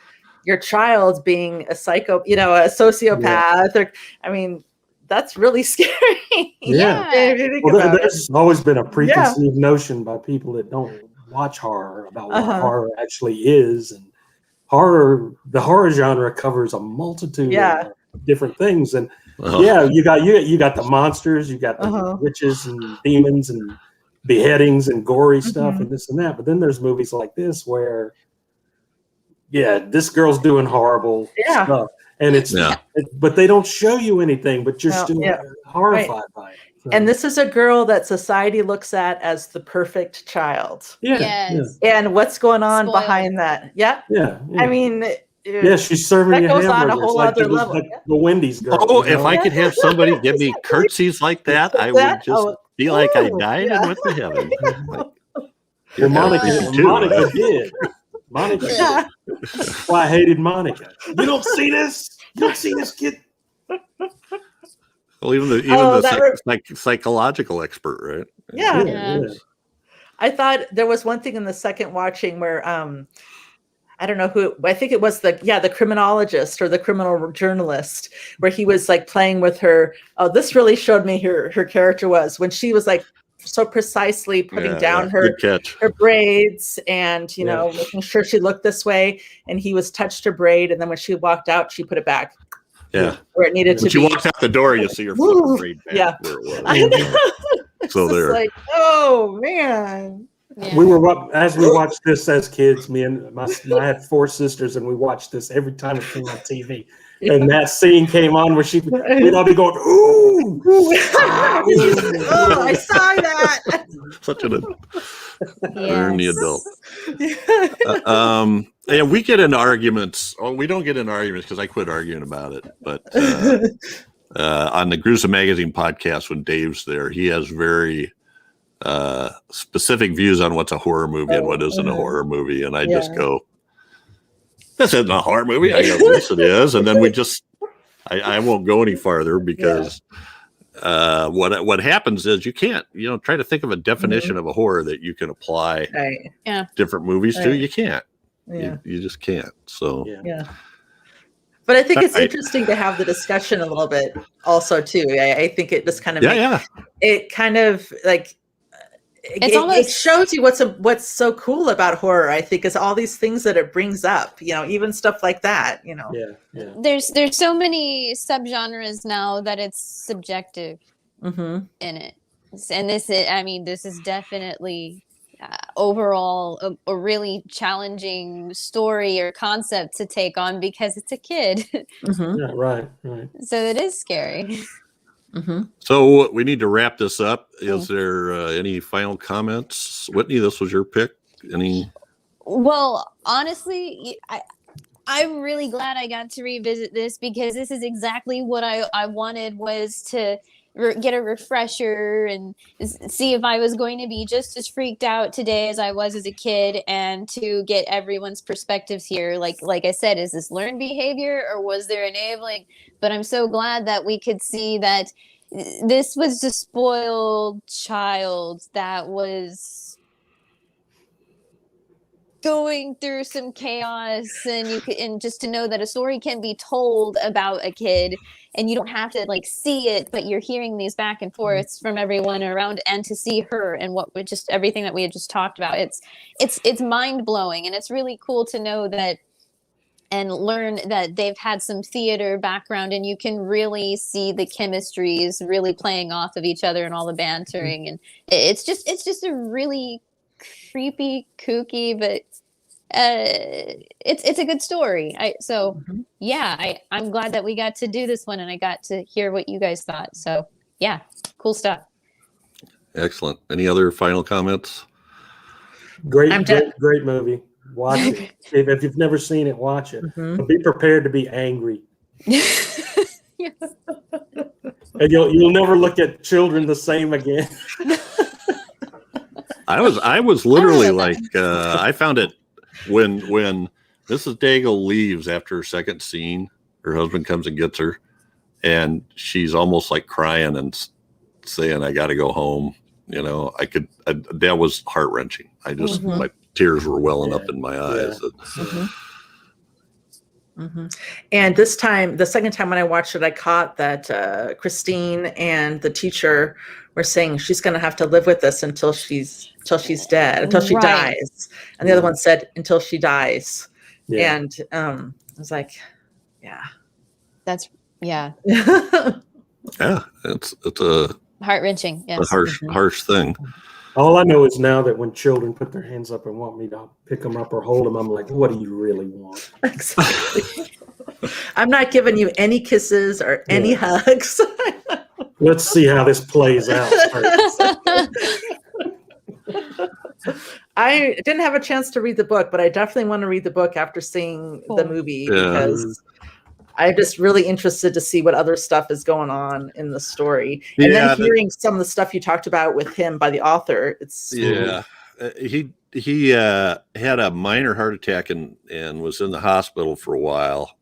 your child being a psycho, a sociopath, or, I mean, that's really scary. Yeah. If you think Well, about it. there's always been a preconceived notion by people that don't watch horror about what horror actually is, and the horror genre covers a multitude of different things. And you got the monsters, you got the witches and demons and beheadings and gory stuff and this and that. But then there's movies like this where, this girl's doing horrible stuff, and but they don't show you anything, but you're still horrified by it. So. And this is a girl that society looks at as the perfect child. Yes. And what's going on Spoiled. behind that? Yeah. I mean, she's serving that you goes on a hamburgers whole like other level. Like the Wendy's girl. Oh, if I could have somebody give me curtsies like that, I would just feel like I died and went to heaven. Well, Monica did. Monica did. That's why I hated Monica. You don't see this? You don't see this kid? Well, even the psychological expert, right? Yeah. I thought there was one thing in the second watching where I don't know who, I think it was the criminologist or the criminal journalist, where he was like playing with her. Oh, this really showed me her character was when she was like so precisely putting down her braids and making sure she looked this way, and he was touched her braid, and then when she walked out, she put it back. Yeah, where it needed to be. When she walks out the door, you see her flip braid back where it was. I know. So there. Like, oh man. Yeah. We were, as we watched this as kids, me and I had 4 sisters, and we watched this every time it came on TV. And that scene came on where we'd all be going, ooh, oh, I saw that. Such an early adult. And we get into arguments. Oh, we don't get into arguments because I quit arguing about it. But on the Gruesome Magazine podcast, when Dave's there, he has very specific views on what's a horror movie and what isn't a horror movie. And I just go, this isn't a horror movie. I go, yes, it is. And then I won't go any farther because what happens is you can't, try to think of a definition of a horror that you can apply different movies to. You can't. You just can't. So But I think it's interesting to have the discussion a little bit also too. I think it just kind of it kind of like it shows you what's so cool about horror. I think is all these things that it brings up. Even stuff like that. There's so many subgenres now that it's subjective in it, and this is definitely overall a really challenging story or concept to take on because it's a kid. right. So it is scary. So we need to wrap this up. Is there any final comments? Whitney, this was your pick. Any? Well, honestly, I'm really glad I got to revisit this because this is exactly what I wanted, was to get a refresher and see if I was going to be just as freaked out today as I was as a kid, and to get everyone's perspectives here. Like I said, is this learned behavior or was there enabling? But I'm so glad that we could see that this was a spoiled child that was going through some chaos, and just to know that a story can be told about a kid and you don't have to see it, but you're hearing these back and forths from everyone around, and to see her and just everything that we had just talked about, it's mind-blowing. And it's really cool to know that and learn that they've had some theater background, and you can really see the chemistries really playing off of each other and all the bantering. And it's just a really creepy, kooky, but it's a good story. I'm glad that we got to do this one, and I got to hear what you guys thought. So yeah, cool stuff. Excellent. Any other final comments? Great movie. Watch it. If you've never seen it, watch it. But be prepared to be angry. Yeah. And you'll never look at children the same again. I was literally I found it when Mrs. Daigle leaves after her second scene. Her husband comes and gets her, and she's almost like crying and saying, "I got to go home." That was heart wrenching. I just my tears were welling up in my eyes. And this time, the second time when I watched it, I caught that Christine and the teacher were saying she's going to have to live with this until she's dead, until she dies. And the other one said, until she dies. Yeah. And I was like, yeah. Yeah, it's a heart-wrenching. Yes. A harsh thing. All I know is now that when children put their hands up and want me to pick them up or hold them, I'm like, what do you really want? Exactly. I'm not giving you any kisses or any hugs. Let's see how this plays out. I didn't have a chance to read the book, but I definitely want to read the book after seeing the movie, because I'm just really interested to see what other stuff is going on in the story. And then hearing some of the stuff you talked about with him by the author, he had a minor heart attack and was in the hospital for a while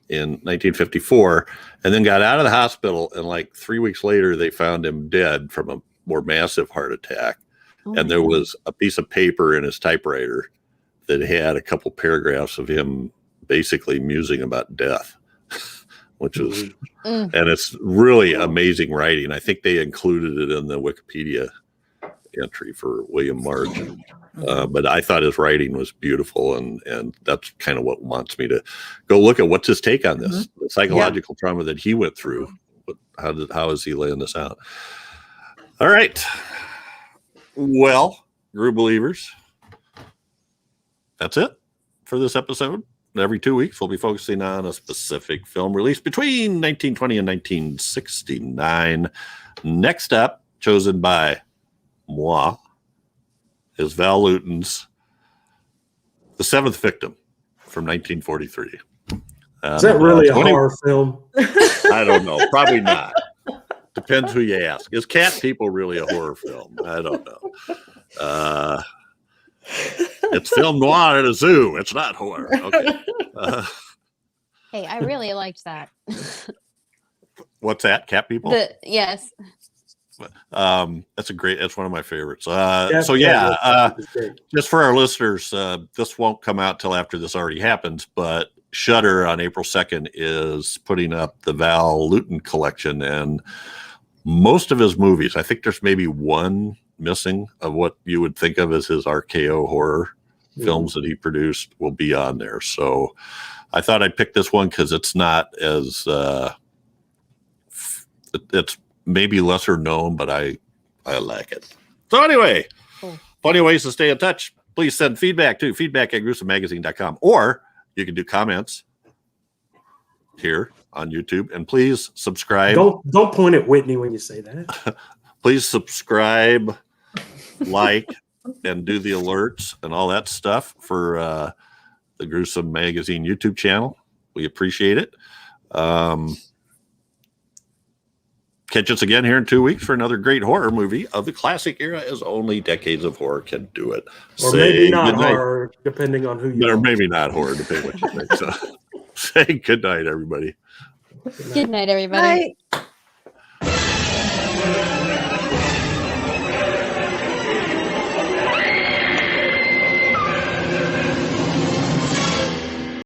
in 1954, and then got out of the hospital, and 3 weeks later they found him dead from a more massive heart attack. And there was a piece of paper in his typewriter that had a couple paragraphs of him basically musing about death, which was, and it's really amazing writing. I think they included it in the Wikipedia entry for William March. But I thought his writing was beautiful, and that's kind of what wants me to go look at what's his take on this, the psychological trauma that he went through. How is he laying this out? All right. Well, Grue believers, that's it for this episode. Every 2 weeks, we'll be focusing on a specific film released between 1920 and 1969. Next up, chosen by moi, is Val Lewton's The Seventh Victim from 1943. Is that really a horror film? I don't know. Probably not. Depends who you ask. Is Cat People really a horror film? I don't know. It's film noir at a zoo. It's not horror. Okay. Hey, I really liked that. What's that? Cat People? Yes. That's one of my favorites. Just for our listeners, this won't come out till after this already happens, but Shudder on April 2nd is putting up the Val Lewton collection, and most of his movies, I think there's maybe one missing of what you would think of as his RKO horror films that he produced, will be on there. So I thought I'd pick this one because it's not as it's maybe lesser known, but I like it. So anyway, plenty of ways to stay in touch. Please send feedback to feedback@gruesomemagazine.com, or you can do comments here on YouTube. And please subscribe. Don't point at Whitney when you say that. Please subscribe, like, and do the alerts and all that stuff for the Gruesome Magazine YouTube channel. We appreciate it. Catch us again here in 2 weeks for another great horror movie of the classic era, as only decades of horror can do it. Or maybe not horror, depending on who you Or are. maybe not horror, depending on what you think. So say good night, everybody. Good night, everybody. Bye.